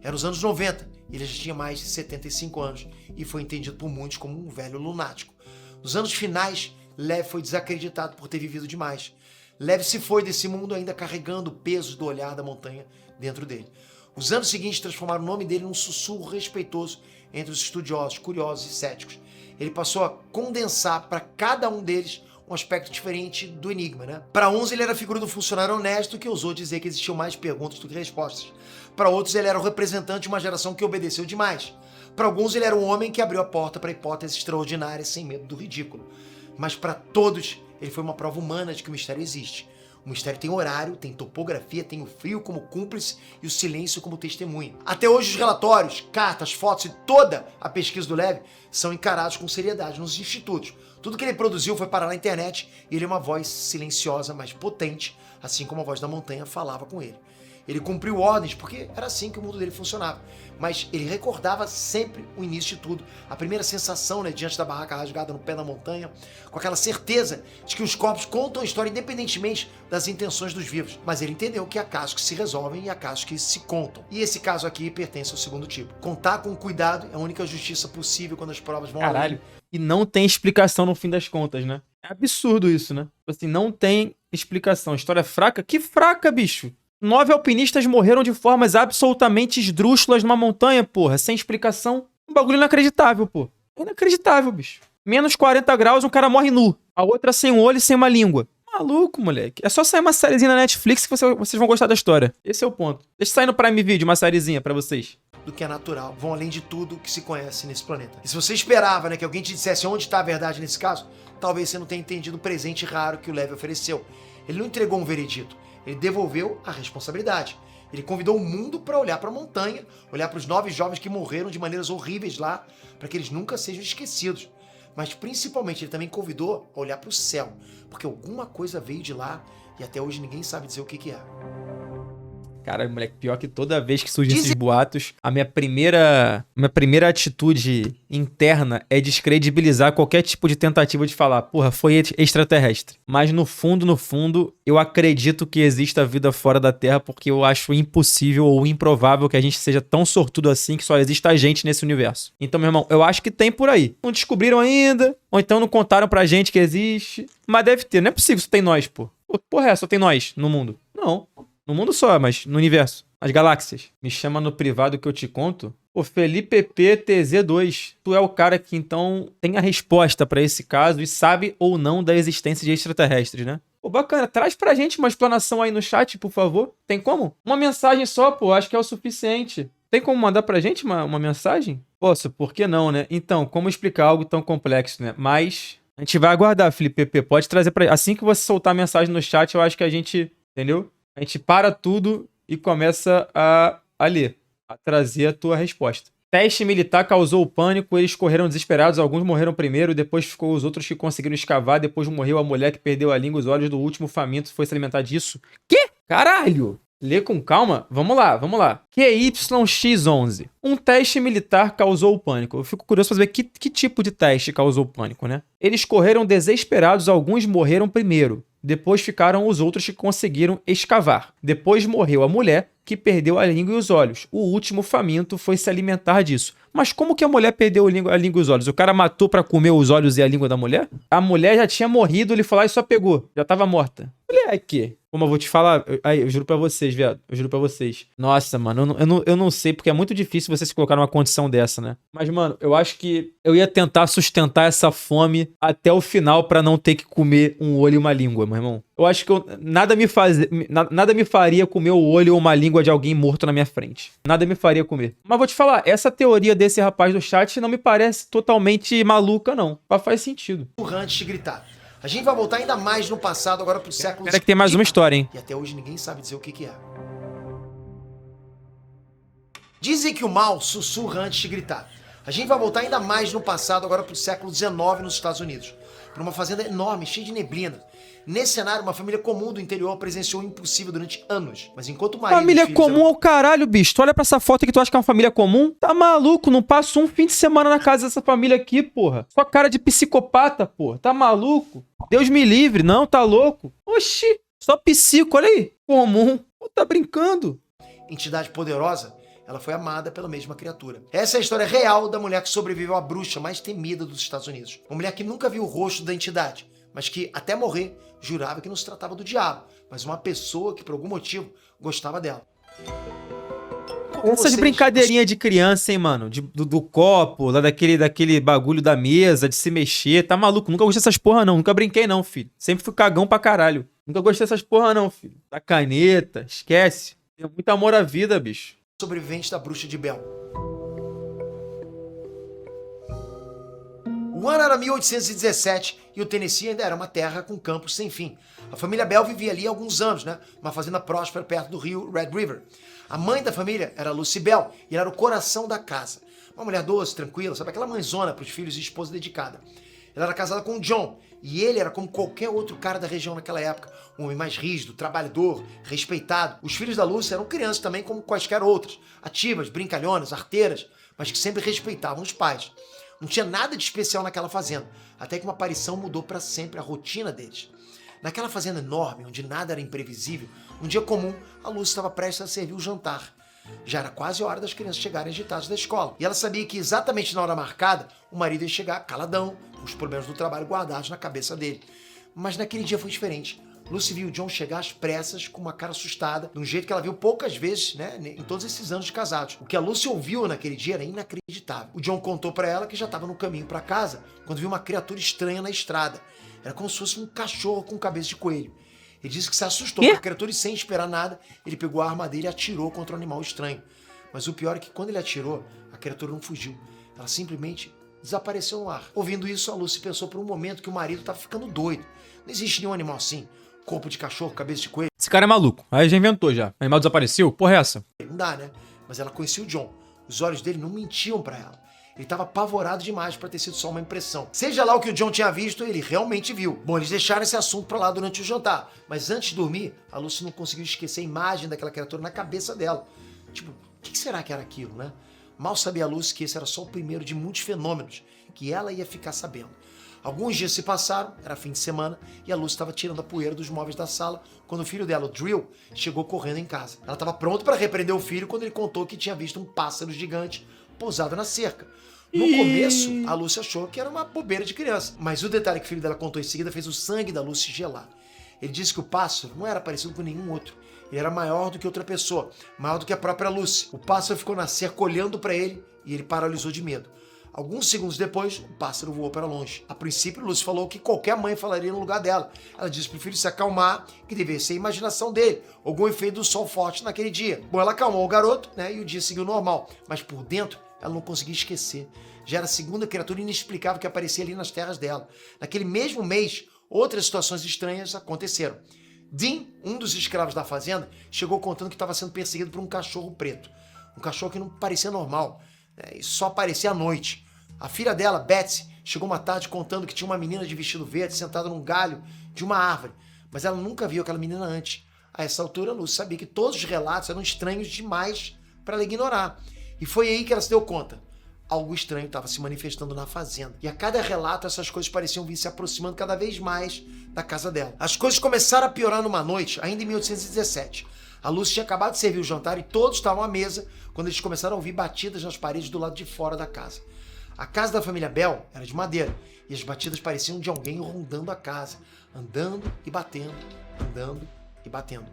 Era nos anos 90, ele já tinha mais de 75 anos e foi entendido por muitos como um velho lunático. Nos anos finais, Lev foi desacreditado por ter vivido demais. Lev se foi desse mundo ainda carregando o peso do olhar da montanha dentro dele. Os anos seguintes transformaram o nome dele num sussurro respeitoso entre os estudiosos, curiosos e céticos. Ele passou a condensar para cada um deles um aspecto diferente do enigma, né? Para uns ele era a figura do funcionário honesto que ousou dizer que existiam mais perguntas do que respostas. Para outros ele era o representante de uma geração que obedeceu demais. Para alguns ele era um homem que abriu a porta para hipóteses extraordinárias sem medo do ridículo. Mas para todos ele foi uma prova humana de que o mistério existe. O mistério tem horário, tem topografia, tem o frio como cúmplice e o silêncio como testemunha. Até hoje os relatórios, cartas, fotos e toda a pesquisa do Lev são encarados com seriedade nos institutos. Tudo que ele produziu foi parar na internet e ele é uma voz silenciosa, mas potente, assim como a voz da montanha falava com ele. Ele cumpriu ordens porque era assim que o mundo dele funcionava. Mas ele recordava sempre o início de tudo, a primeira sensação, né, diante da barraca rasgada no pé da montanha, com aquela certeza de que os corpos contam a história independentemente das intenções dos vivos. Mas ele entendeu que há casos que se resolvem e há casos que se contam. E esse caso aqui pertence ao segundo tipo. Contar com cuidado é a única justiça possível quando as provas vão além. E não tem explicação no fim das contas, né? É absurdo isso, né? Assim, não tem explicação. História fraca? Que fraca, bicho! 9 alpinistas morreram de formas absolutamente esdrúxulas numa montanha, porra, sem explicação. Um bagulho inacreditável, pô. Inacreditável, bicho. Menos 40 graus, um cara morre nu. A outra sem um olho e sem uma língua. Maluco, moleque. É só sair uma sériezinha na Netflix que vocês vão gostar da história. Esse é o ponto. Deixa sair no Prime Video uma sériezinha pra vocês. Do que é natural, vão além de tudo que se conhece nesse planeta. E se você esperava, né, que alguém te dissesse onde está a verdade nesse caso, talvez você não tenha entendido o presente raro que o Lev ofereceu. Ele não entregou um veredito. Ele devolveu a responsabilidade. Ele convidou o mundo para olhar para a montanha, olhar para os 9 jovens que morreram de maneiras horríveis lá, para que eles nunca sejam esquecidos. Mas principalmente ele também convidou a olhar para o céu, porque alguma coisa veio de lá e até hoje ninguém sabe dizer o que é. Cara, moleque, pior que toda vez que surgem esses boatos, a minha primeira atitude interna é descredibilizar qualquer tipo de tentativa de falar, porra, foi extraterrestre. Mas no fundo, eu acredito que exista vida fora da Terra porque eu acho impossível ou improvável que a gente seja tão sortudo assim que só exista a gente nesse universo. Então, meu irmão, eu acho que tem por aí. Não descobriram ainda, ou então não contaram pra gente que existe. Mas deve ter, não é possível, só tem nós, pô. Porra, só tem nós no mundo. Não. No mundo só, mas no universo. As galáxias. Me chama no privado que eu te conto. Pô, Felipe PTZ2. Tu é o cara que, então, tem a resposta pra esse caso e sabe ou não da existência de extraterrestres, né? Pô, bacana. Traz pra gente uma explanação aí no chat, por favor. Tem como? Uma mensagem só, pô. Acho que é o suficiente. Tem como mandar pra gente uma mensagem? Posso, por que não, né? Então, como explicar algo tão complexo, né? Mas a gente vai aguardar, Felipe PP. Pode trazer pra... Assim que você soltar a mensagem no chat, eu acho que a gente... Entendeu? A gente para tudo e começa a ler, a trazer a tua resposta. Teste militar causou o pânico, eles correram desesperados, alguns morreram primeiro, depois ficou os outros que conseguiram escavar, depois morreu a mulher que perdeu a língua, os olhos do último faminto foi se alimentar disso. Quê? Caralho! Lê com calma? Vamos lá, vamos lá. QYX11. Um teste militar causou o pânico. Eu fico curioso pra saber que tipo de teste causou o pânico, né? Eles correram desesperados, alguns morreram primeiro. Depois ficaram os outros que conseguiram escavar. Depois morreu a mulher, que perdeu a língua e os olhos. O último faminto foi se alimentar disso. Mas como que a mulher perdeu a língua e os olhos? O cara matou pra comer os olhos e a língua da mulher? A mulher já tinha morrido, ele falou e só pegou. Já tava morta. Moleque. Como eu vou te falar, eu juro pra vocês, viado. Eu juro pra vocês. Nossa, mano, eu não sei, porque é muito difícil você se colocar numa condição dessa, né? Mas, mano, eu acho que eu ia tentar sustentar essa fome até o final pra não ter que comer um olho e uma língua, meu irmão. Eu acho que nada me faria comer o olho ou uma língua de alguém morto na minha frente. Nada me faria comer. Mas vou te falar, essa teoria desse rapaz do chat não me parece totalmente maluca, não. Mas faz sentido. Antes de gritar. A gente vai voltar ainda mais no passado, agora pro século... Espera que tem mais uma história, hein? E até hoje ninguém sabe dizer o que é. Dizem que o mal sussurra antes de gritar. A gente vai voltar ainda mais no passado, agora pro século XIX nos Estados Unidos. Pra uma fazenda enorme, cheia de neblina. Nesse cenário, uma família comum do interior presenciou o impossível durante anos. Mas enquanto o marido... Família comum ao caralho, bicho. Tu olha pra essa foto aqui, tu acha que é uma família comum? Tá maluco? Não passo um fim de semana na casa dessa família aqui, porra. Só cara de psicopata, porra. Tá maluco? Deus me livre. Não, tá louco? Oxi. Só psico, olha aí. Comum. Pô, tá brincando. Entidade poderosa, ela foi amada pela mesma criatura. Essa é a história real da mulher que sobreviveu à bruxa mais temida dos Estados Unidos. Uma mulher que nunca viu o rosto da entidade, mas que, até morrer, jurava que não se tratava do diabo, mas uma pessoa que, por algum motivo, gostava dela. Essas brincadeirinhas de criança, hein, mano? Do copo, lá daquele bagulho da mesa, de se mexer. Tá maluco? Nunca gostei dessas porra, não. Nunca brinquei, não, filho. Sempre fui cagão pra caralho. Nunca gostei dessas porra, não, filho. Da caneta, esquece. Tem muito amor à vida, bicho. Sobrevivente da bruxa de Bell. O ano era 1817 e o Tennessee ainda era uma terra com campos sem fim. A família Bell vivia ali há alguns anos, né? Uma fazenda próspera perto do rio Red River. A mãe da família era Lucy Bell e ela era o coração da casa. Uma mulher doce, tranquila, sabe? Aquela mãezona para os filhos e esposa dedicada. Ela era casada com o John e ele era como qualquer outro cara da região naquela época. Um homem mais rígido, trabalhador, respeitado. Os filhos da Lucy eram crianças também como quaisquer outras. Ativas, brincalhonas, arteiras, mas que sempre respeitavam os pais. Não tinha nada de especial naquela fazenda, até que uma aparição mudou para sempre a rotina deles. Naquela fazenda enorme, onde nada era imprevisível, um dia comum, a Lucy estava prestes a servir o jantar. Já era quase a hora das crianças chegarem agitadas da escola. E ela sabia que exatamente na hora marcada, o marido ia chegar caladão, com os problemas do trabalho guardados na cabeça dele. Mas naquele dia foi diferente. Lucy viu o John chegar às pressas, com uma cara assustada, de um jeito que ela viu poucas vezes, né, em todos esses anos de casados. O que a Lucy ouviu naquele dia era inacreditável. O John contou pra ela que já estava no caminho para casa, quando viu uma criatura estranha na estrada. Era como se fosse um cachorro com cabeça de coelho. Ele disse que se assustou com a criatura e, sem esperar nada, ele pegou a arma dele e atirou contra o animal estranho. Mas o pior é que quando ele atirou, a criatura não fugiu. Ela simplesmente desapareceu no ar. Ouvindo isso, a Lucy pensou por um momento que o marido estava ficando doido. Não existe nenhum animal assim. Corpo de cachorro, cabeça de coelho. Esse cara é maluco. Aí já inventou já. O animal desapareceu? Porra é essa? Não dá, né? Mas ela conhecia o John. Os olhos dele não mentiam pra ela. Ele estava apavorado demais para ter sido só uma impressão. Seja lá o que o John tinha visto, ele realmente viu. Bom, eles deixaram esse assunto pra lá durante o jantar. Mas antes de dormir, a Lucy não conseguiu esquecer a imagem daquela criatura na cabeça dela. Tipo, o que será que era aquilo, né? Mal sabia a Lucy que esse era só o primeiro de muitos fenômenos que ela ia ficar sabendo. Alguns dias se passaram, era fim de semana, e a Lucy estava tirando a poeira dos móveis da sala quando o filho dela, o Drill, chegou correndo em casa. Ela estava pronta para repreender o filho quando ele contou que tinha visto um pássaro gigante pousado na cerca. No começo, a Lucy achou que era uma bobeira de criança, mas o detalhe que o filho dela contou em seguida fez o sangue da Lucy gelar. Ele disse que o pássaro não era parecido com nenhum outro. Ele era maior do que outra pessoa, maior do que a própria Lucy. O pássaro ficou na cerca olhando para ele e ele paralisou de medo. Alguns segundos depois, o pássaro voou para longe. A princípio, Lucy falou que qualquer mãe falaria no lugar dela. Ela disse pro filho se acalmar, que devia ser a imaginação dele, algum efeito do sol forte naquele dia. Bom, ela acalmou o garoto, né, e o dia seguiu normal. Mas por dentro, ela não conseguia esquecer. Já era a segunda criatura inexplicável que aparecia ali nas terras dela. Naquele mesmo mês, outras situações estranhas aconteceram. Dean, um dos escravos da fazenda, chegou contando que estava sendo perseguido por um cachorro preto. Um cachorro que não parecia normal, né, e só aparecia à noite. A filha dela, Betsy, chegou uma tarde contando que tinha uma menina de vestido verde sentada num galho de uma árvore, mas ela nunca viu aquela menina antes. A essa altura, a Lucy sabia que todos os relatos eram estranhos demais para ela ignorar. E foi aí que ela se deu conta. Algo estranho estava se manifestando na fazenda. E a cada relato, essas coisas pareciam vir se aproximando cada vez mais da casa dela. As coisas começaram a piorar numa noite, ainda em 1817. A Lucy tinha acabado de servir o jantar e todos estavam à mesa quando eles começaram a ouvir batidas nas paredes do lado de fora da casa. A casa da família Bell era de madeira e as batidas pareciam de alguém rondando a casa, andando e batendo, andando e batendo.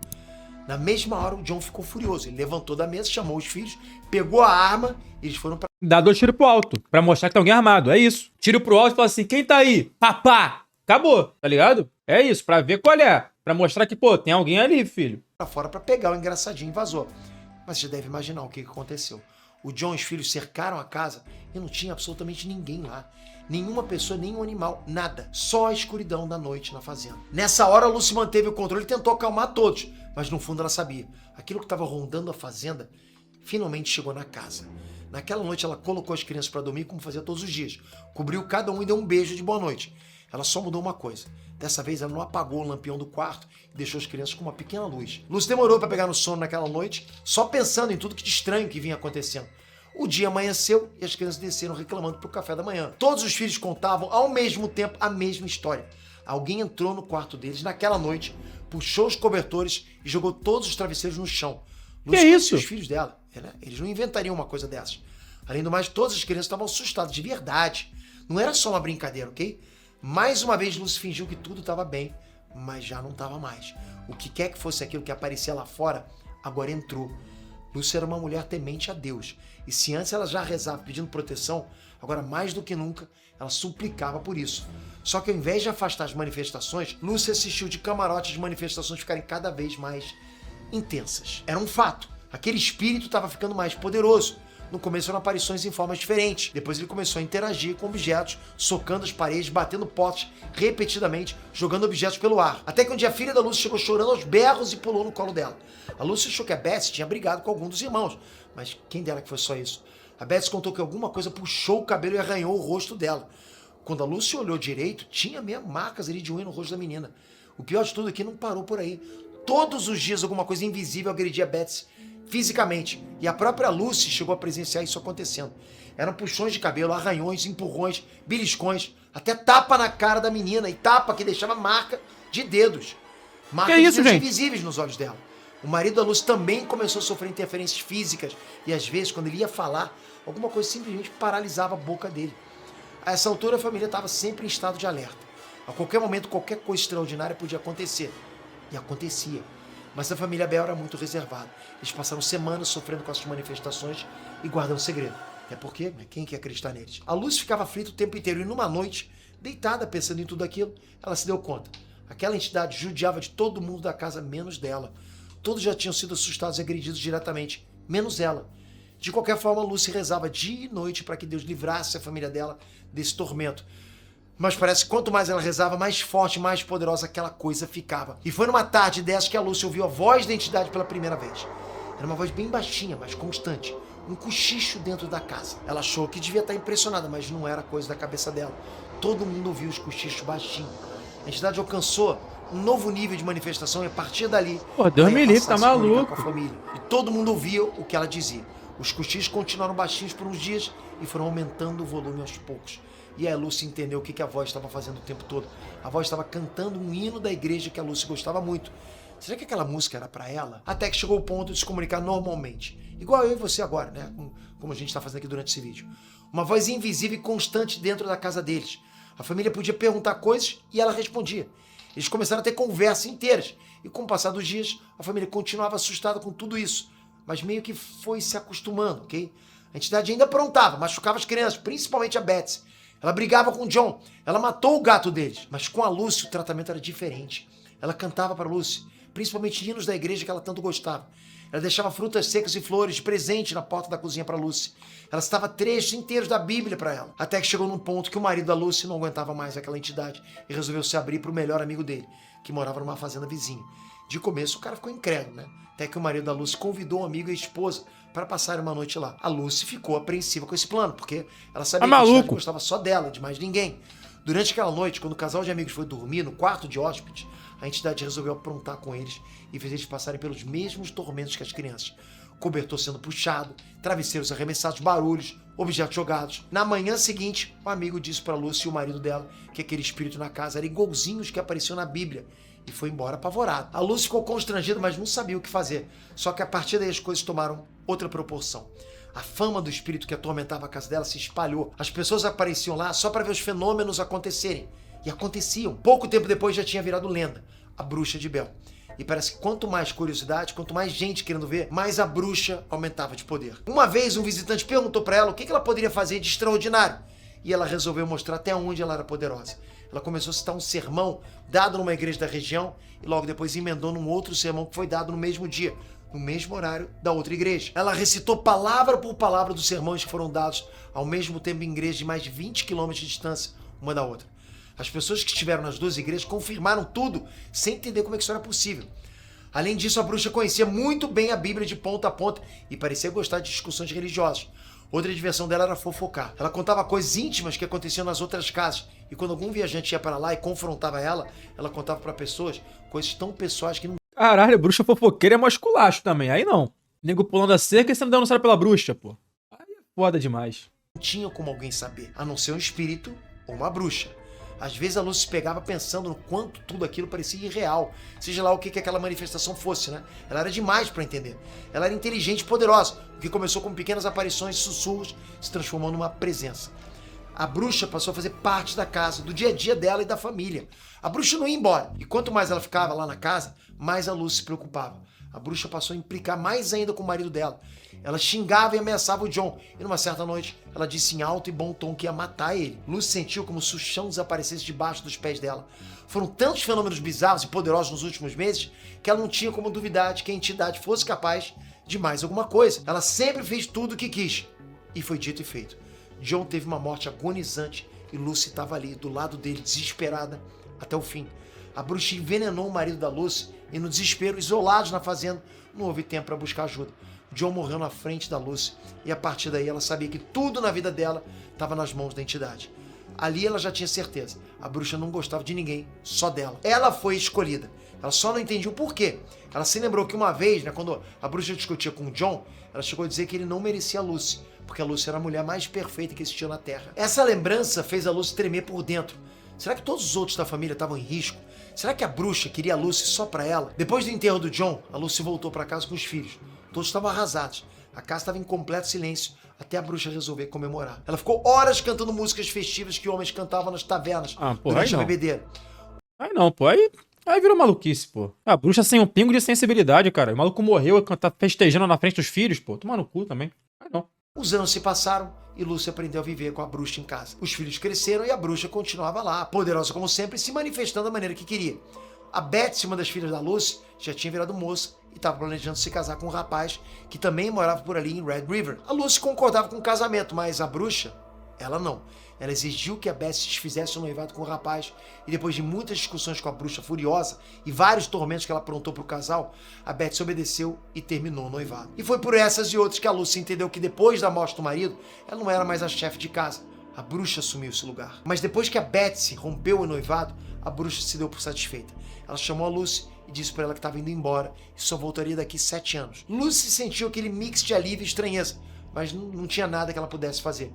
Na mesma hora, o John ficou furioso. Ele levantou da mesa, chamou os filhos, pegou a arma e eles foram pra... Dá 2 tiros pro alto, pra mostrar que tem alguém armado, é isso. Tiro pro alto e fala assim, quem tá aí? Papá! Acabou, tá ligado? É isso, pra ver qual é. Pra mostrar que, pô, tem alguém ali, filho. Pra fora pra pegar o engraçadinho e vazou. Mas você deve imaginar o que aconteceu. O John e os filhos cercaram a casa e não tinha absolutamente ninguém lá. Nenhuma pessoa, nenhum animal, nada. Só a escuridão da noite na fazenda. Nessa hora, a Lucy manteve o controle e tentou acalmar todos. Mas no fundo ela sabia. Aquilo que estava rondando a fazenda finalmente chegou na casa. Naquela noite ela colocou as crianças para dormir como fazia todos os dias. Cobriu cada um e deu um beijo de boa noite. Ela só mudou uma coisa. Dessa vez ela não apagou o lampião do quarto e deixou as crianças com uma pequena luz. Lucy demorou para pegar no sono naquela noite, só pensando em tudo que de estranho que vinha acontecendo. O dia amanheceu e as crianças desceram reclamando pro café da manhã. Todos os filhos contavam ao mesmo tempo a mesma história. Alguém entrou no quarto deles naquela noite, puxou os cobertores e jogou todos os travesseiros no chão. Que isso? Os filhos dela, eles não inventariam uma coisa dessas. Além do mais, todas as crianças estavam assustadas de verdade. Não era só uma brincadeira, ok? Mais uma vez, Lucy fingiu que tudo estava bem, mas já não estava mais. O que quer que fosse aquilo que aparecia lá fora, agora entrou. Lucy era uma mulher temente a Deus. E se antes ela já rezava pedindo proteção, agora mais do que nunca, ela suplicava por isso. Só que ao invés de afastar as manifestações, Lucy assistiu de camarote as manifestações ficarem cada vez mais intensas. Era um fato. Aquele espírito estava ficando mais poderoso. No começo eram aparições em formas diferentes. Depois ele começou a interagir com objetos, socando as paredes, batendo potes repetidamente, jogando objetos pelo ar. Até que um dia a filha da Lucy chegou chorando aos berros e pulou no colo dela. A Lucy achou que a Betsy tinha brigado com algum dos irmãos, mas quem dera que foi só isso. A Betsy contou que alguma coisa puxou o cabelo e arranhou o rosto dela. Quando a Lucy olhou direito, tinha mesmo marcas ali de unha no rosto da menina. O pior de tudo é que não parou por aí. Todos os dias alguma coisa invisível agredia a Betsy fisicamente, e a própria Lucy chegou a presenciar isso acontecendo. Eram puxões de cabelo, arranhões, empurrões, beliscões, até tapa na cara da menina, e tapa que deixava marca de dedos. Marca de dedos invisíveis nos olhos dela. O marido da Lucy também começou a sofrer interferências físicas, e às vezes, quando ele ia falar, alguma coisa simplesmente paralisava a boca dele. A essa altura, a família estava sempre em estado de alerta. A qualquer momento, qualquer coisa extraordinária podia acontecer. E acontecia. Mas a família Bell era muito reservada. Eles passaram semanas sofrendo com essas manifestações e guardando segredo. Até porque, né, quem quer acreditar neles? A Lucy ficava aflita o tempo inteiro e numa noite, deitada pensando em tudo aquilo, ela se deu conta. Aquela entidade judiava de todo mundo da casa, menos dela. Todos já tinham sido assustados e agredidos diretamente, menos ela. De qualquer forma, Lucy rezava dia e noite para que Deus livrasse a família dela desse tormento. Mas parece que quanto mais ela rezava, mais forte, mais poderosa aquela coisa ficava. E foi numa tarde dessa que a Lucy ouviu a voz da entidade pela primeira vez. Era uma voz bem baixinha, mas constante. Um cochicho dentro da casa. Ela achou que devia estar impressionada, mas não era coisa da cabeça dela. Todo mundo ouviu os cochichos baixinhos. A entidade alcançou um novo nível de manifestação e a partir dali... Pô, Deus me livre, tá maluco. Com a família. E todo mundo ouvia o que ela dizia. Os cochichos continuaram baixinhos por uns dias e foram aumentando o volume aos poucos. E aí a Lucy entendeu o que a voz estava fazendo o tempo todo. A voz estava cantando um hino da igreja que a Lucy gostava muito. Será que aquela música era para ela? Até que chegou o ponto de se comunicar normalmente. Igual eu e você agora, né? Como a gente está fazendo aqui durante esse vídeo. Uma voz invisível e constante dentro da casa deles. A família podia perguntar coisas e ela respondia. Eles começaram a ter conversas inteiras. E com o passar dos dias, a família continuava assustada com tudo isso. Mas meio que foi se acostumando, ok? A entidade ainda aprontava, machucava as crianças, principalmente a Betsy. Ela brigava com o John, ela matou o gato deles. Mas com a Lucy o tratamento era diferente. Ela cantava para Lucy, principalmente hinos da igreja que ela tanto gostava. Ela deixava frutas secas e flores de presente na porta da cozinha para Lucy. Ela citava trechos inteiros da Bíblia para ela. Até que chegou num ponto que o marido da Lucy não aguentava mais aquela entidade e resolveu se abrir para o melhor amigo dele, que morava numa fazenda vizinha. De começo o cara ficou incrédulo, né? Até que o marido da Lucy convidou um amigo e a esposa para passar uma noite lá. A Lucy ficou apreensiva com esse plano, porque ela sabia que a entidade gostava só dela, de mais ninguém. Durante aquela noite, quando o casal de amigos foi dormir no quarto de hóspedes, a entidade resolveu aprontar com eles e fez eles passarem pelos mesmos tormentos que as crianças. Cobertor sendo puxado, travesseiros arremessados, barulhos, objetos jogados. Na manhã seguinte, o amigo disse para Lucy e o marido dela que aquele espírito na casa era igualzinho os que apareciam na Bíblia e foi embora apavorado. A Lucy ficou constrangida, mas não sabia o que fazer. Só que a partir daí as coisas tomaram outra proporção. A fama do espírito que atormentava a casa dela se espalhou. As pessoas apareciam lá só para ver os fenômenos acontecerem. E aconteciam. Pouco tempo depois já tinha virado lenda, a bruxa de Bell. E parece que quanto mais curiosidade, quanto mais gente querendo ver, mais a bruxa aumentava de poder. Uma vez um visitante perguntou para ela o que ela poderia fazer de extraordinário. E ela resolveu mostrar até onde ela era poderosa. Ela começou a citar um sermão dado numa igreja da região e logo depois emendou num outro sermão que foi dado no mesmo dia, no mesmo horário da outra igreja. Ela recitou palavra por palavra dos sermões que foram dados ao mesmo tempo em igrejas de mais de 20 quilômetros de distância uma da outra. As pessoas que estiveram nas duas igrejas confirmaram tudo, sem entender como é que isso era possível. Além disso, a bruxa conhecia muito bem a Bíblia de ponta a ponta e parecia gostar de discussões religiosas. Outra diversão dela era fofocar. Ela contava coisas íntimas que aconteciam nas outras casas. E quando algum viajante ia para lá e confrontava ela, ela contava para pessoas coisas tão pessoais que não... Caralho, bruxa fofoqueira é masculacho também. Aí não. Nego pulando a cerca e sendo denunciado pela bruxa, pô. Aí é foda demais. tinha como alguém saber, a não ser um espírito ou uma bruxa. Às vezes a Lucy se pegava pensando no quanto tudo aquilo parecia irreal, seja lá o que aquela manifestação fosse, né? Ela era demais para entender. Ela era inteligente e poderosa, o que começou com pequenas aparições e sussurros, se transformou numa presença. A bruxa passou a fazer parte da casa, do dia a dia dela e da família. A bruxa não ia embora, e quanto mais ela ficava lá na casa, mais a Lucy se preocupava. A bruxa passou a implicar mais ainda com o marido dela. Ela xingava e ameaçava o John, e numa certa noite, ela disse em alto e bom tom que ia matar ele. Lucy sentiu como se o chão desaparecesse debaixo dos pés dela. Foram tantos fenômenos bizarros e poderosos nos últimos meses, que ela não tinha como duvidar de que a entidade fosse capaz de mais alguma coisa. Ela sempre fez tudo o que quis, e foi dito e feito. John teve uma morte agonizante, e Lucy estava ali, do lado dele, desesperada, até o fim. A bruxa envenenou o marido da Lucy, e no desespero, isolados na fazenda, não houve tempo para buscar ajuda. John morreu na frente da Lucy, e a partir daí ela sabia que tudo na vida dela estava nas mãos da entidade. Ali ela já tinha certeza, a bruxa não gostava de ninguém, só dela. Ela foi escolhida, ela só não entendia o porquê. Ela se lembrou que uma vez, quando a bruxa discutia com o John, ela chegou a dizer que ele não merecia a Lucy, porque a Lucy era a mulher mais perfeita que existia na Terra. Essa lembrança fez a Lucy tremer por dentro. Será que todos os outros da família estavam em risco? Será que a bruxa queria a Lucy só pra ela? Depois do enterro do John, a Lucy voltou pra casa com os filhos. Todos estavam arrasados. A casa estava em completo silêncio, até a bruxa resolver comemorar. Ela ficou horas cantando músicas festivas que homens cantavam nas tavernas durante a bebedeira. Aí não, pô. Aí virou maluquice, pô. A bruxa sem um pingo de sensibilidade, cara. O maluco morreu, tá festejando na frente dos filhos, pô. Toma no cu também. Aí não. Os anos se passaram e Lucy aprendeu a viver com a bruxa em casa. Os filhos cresceram e a bruxa continuava lá, poderosa como sempre, se manifestando da maneira que queria. A Betsy, uma das filhas da Lucy, já tinha virado moça e estava planejando se casar com um rapaz que também morava por ali em Red River. A Lucy concordava com o casamento, mas a bruxa, ela não. Ela exigiu que a Betsy desfizesse o noivado com o rapaz e depois de muitas discussões com a bruxa furiosa e vários tormentos que ela aprontou para o casal, a Betsy obedeceu e terminou o noivado. E foi por essas e outras que a Lucy entendeu que depois da morte do marido, ela não era mais a chefe de casa. A bruxa assumiu esse lugar. Mas depois que a Betsy rompeu o noivado, a bruxa se deu por satisfeita. Ela chamou a Lucy e disse para ela que estava indo embora e só voltaria daqui 7 anos. Lucy sentiu aquele mix de alívio e estranheza, mas não tinha nada que ela pudesse fazer.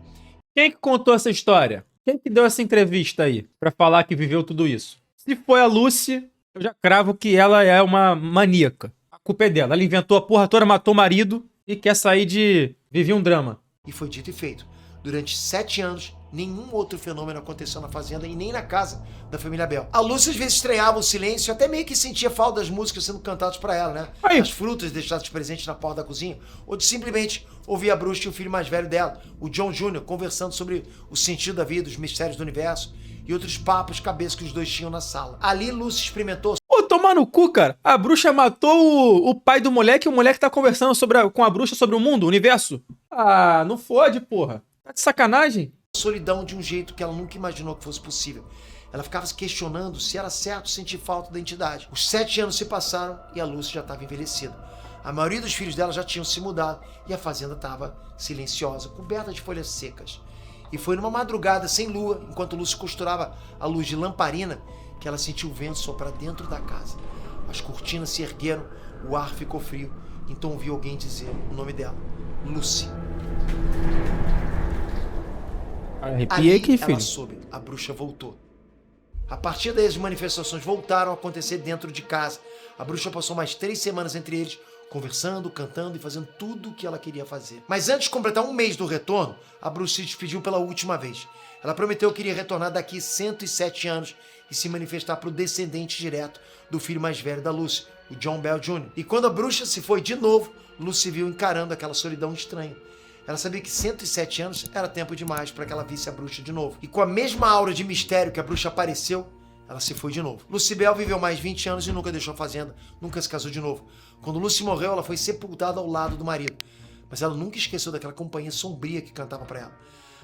Quem que contou essa história? Quem que deu essa entrevista aí pra falar que viveu tudo isso? Se foi a Lucy, eu já cravo que ela é uma maníaca. A culpa é dela. Ela inventou a porra toda, matou o marido e quer sair de... viver um drama. E foi dito e feito. Durante 7 anos, nenhum outro fenômeno aconteceu na fazenda e nem na casa da família Bell. A Lucy às vezes estranhava o silêncio, até meio que sentia falta das músicas sendo cantadas pra ela, né? Aí. As frutas deixadas presentes na porta da cozinha, ou de simplesmente ouvir a bruxa e o filho mais velho dela, o John Jr., conversando sobre o sentido da vida, os mistérios do universo e outros papos cabeça que os dois tinham na sala. Ali, Lucy experimentou... Ô, tomar no cu, cara. A bruxa matou o pai do moleque e o moleque tá conversando com a bruxa sobre o mundo, o universo. Ah, não fode, porra. Tá de sacanagem? Solidão de um jeito que ela nunca imaginou que fosse possível. Ela ficava se questionando se era certo sentir falta da entidade. Os 7 anos se passaram e a Lucy já estava envelhecida. A maioria dos filhos dela já tinham se mudado e a fazenda estava silenciosa, coberta de folhas secas. E foi numa madrugada sem lua, enquanto Lucy costurava a luz de lamparina, que ela sentiu o vento soprar dentro da casa. As cortinas se ergueram, o ar ficou frio, então ouviu alguém dizer o nome dela, Lucy. Arrepiei aqui, ela filho. soube, a bruxa voltou. A partir daí, as manifestações voltaram a acontecer dentro de casa. A bruxa passou mais 3 semanas entre eles, conversando, cantando e fazendo tudo o que ela queria fazer. Mas antes de completar 1 mês do retorno, a bruxa se despediu pela última vez. Ela prometeu que iria retornar daqui 107 anos e se manifestar para o descendente direto do filho mais velho da Lucy, o John Bell Jr. E quando a bruxa se foi de novo, Lucy viu encarando aquela solidão estranha. Ela sabia que 107 anos era tempo demais para que ela visse a bruxa de novo. E com a mesma aura de mistério que a bruxa apareceu, ela se foi de novo. Lucy Bell viveu mais 20 anos e nunca deixou a fazenda, nunca se casou de novo. Quando Lucy morreu, ela foi sepultada ao lado do marido. Mas ela nunca esqueceu daquela companhia sombria que cantava para ela.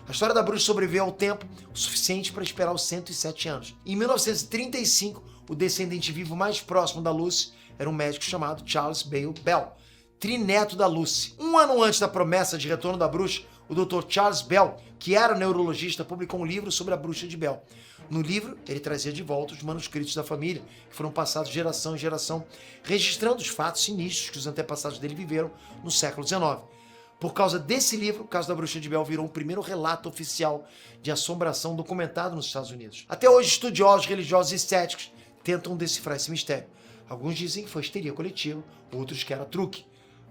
A história da bruxa sobreviveu ao tempo o suficiente para esperar os 107 anos. Em 1935, o descendente vivo mais próximo da Lucy era um médico chamado Charles Bale Bell, trineto da Lucy. 1 ano antes da promessa de retorno da bruxa, o Dr. Charles Bell, que era neurologista, publicou um livro sobre a bruxa de Bell. No livro, ele trazia de volta os manuscritos da família, que foram passados de geração em geração, registrando os fatos sinistros que os antepassados dele viveram no século XIX. Por causa desse livro, o caso da bruxa de Bell virou o primeiro relato oficial de assombração documentado nos Estados Unidos. Até hoje, estudiosos religiosos e céticos tentam decifrar esse mistério. Alguns dizem que foi histeria coletiva, outros que era truque.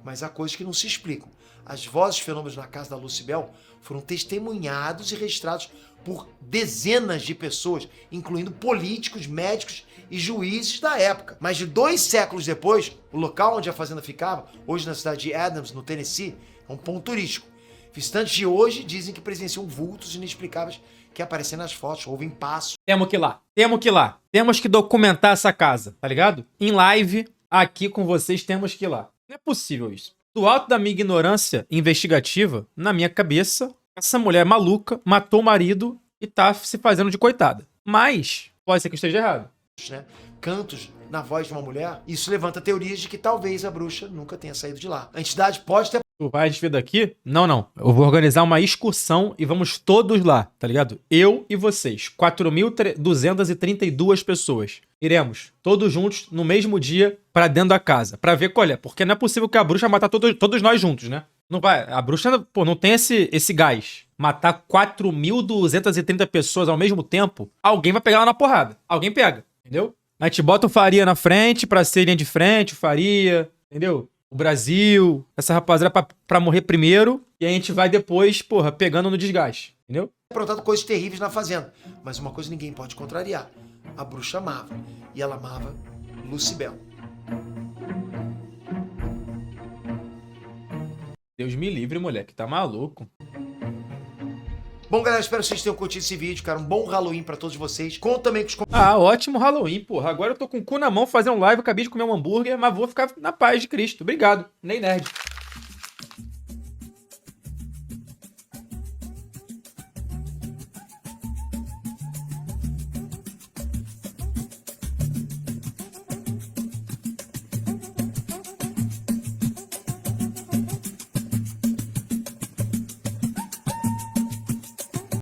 Mas há coisas que não se explicam. As vozes e fenômenos na casa da Lucy Bell foram testemunhados e registrados por dezenas de pessoas, incluindo políticos, médicos e juízes da época. Mais de 2 séculos depois, o local onde a fazenda ficava, hoje na cidade de Adams, no Tennessee, é um ponto turístico. Visitantes de hoje dizem que presenciam vultos inexplicáveis que aparecem nas fotos, ouvem passos. Temos que ir lá. Temos que ir lá. Temos que documentar essa casa, tá ligado? Em live, aqui com vocês, temos que ir lá. Não é possível isso. Do alto da minha ignorância investigativa, na minha cabeça, essa mulher maluca matou o marido e tá se fazendo de coitada. Mas, pode ser que eu esteja errado. Né? Cantos na voz de uma mulher, isso levanta teorias de que talvez a bruxa nunca tenha saído de lá. A entidade pode ter... Tu vai desver daqui? Não, não. Eu vou organizar uma excursão e vamos todos lá, tá ligado? Eu e vocês. 4.232 pessoas. Iremos, todos juntos, no mesmo dia, pra dentro da casa. Pra ver qual é. Porque não é possível que a bruxa matar todos nós juntos, né? Não vai. A bruxa, pô, não tem esse gás. Matar 4.230 pessoas ao mesmo tempo, alguém vai pegar ela na porrada. Alguém pega, entendeu? A gente bota o Faria na frente pra ser linha de frente, o Faria, entendeu? O Brasil, essa rapaziada pra morrer primeiro, e a gente vai depois, porra, pegando no desgaste, entendeu? aprontado coisas terríveis na fazenda, mas uma coisa ninguém pode contrariar. A bruxa amava, e ela amava Lucy Bell. Deus me livre, moleque, tá maluco. Bom, galera, espero que vocês tenham curtido esse vídeo, cara. Um bom Halloween pra todos vocês. Conta também com os... Ah, ótimo Halloween, porra. Agora eu tô com o cu na mão fazendo live, acabei de comer um hambúrguer, mas vou ficar na paz de Cristo. Obrigado. Nem nerd.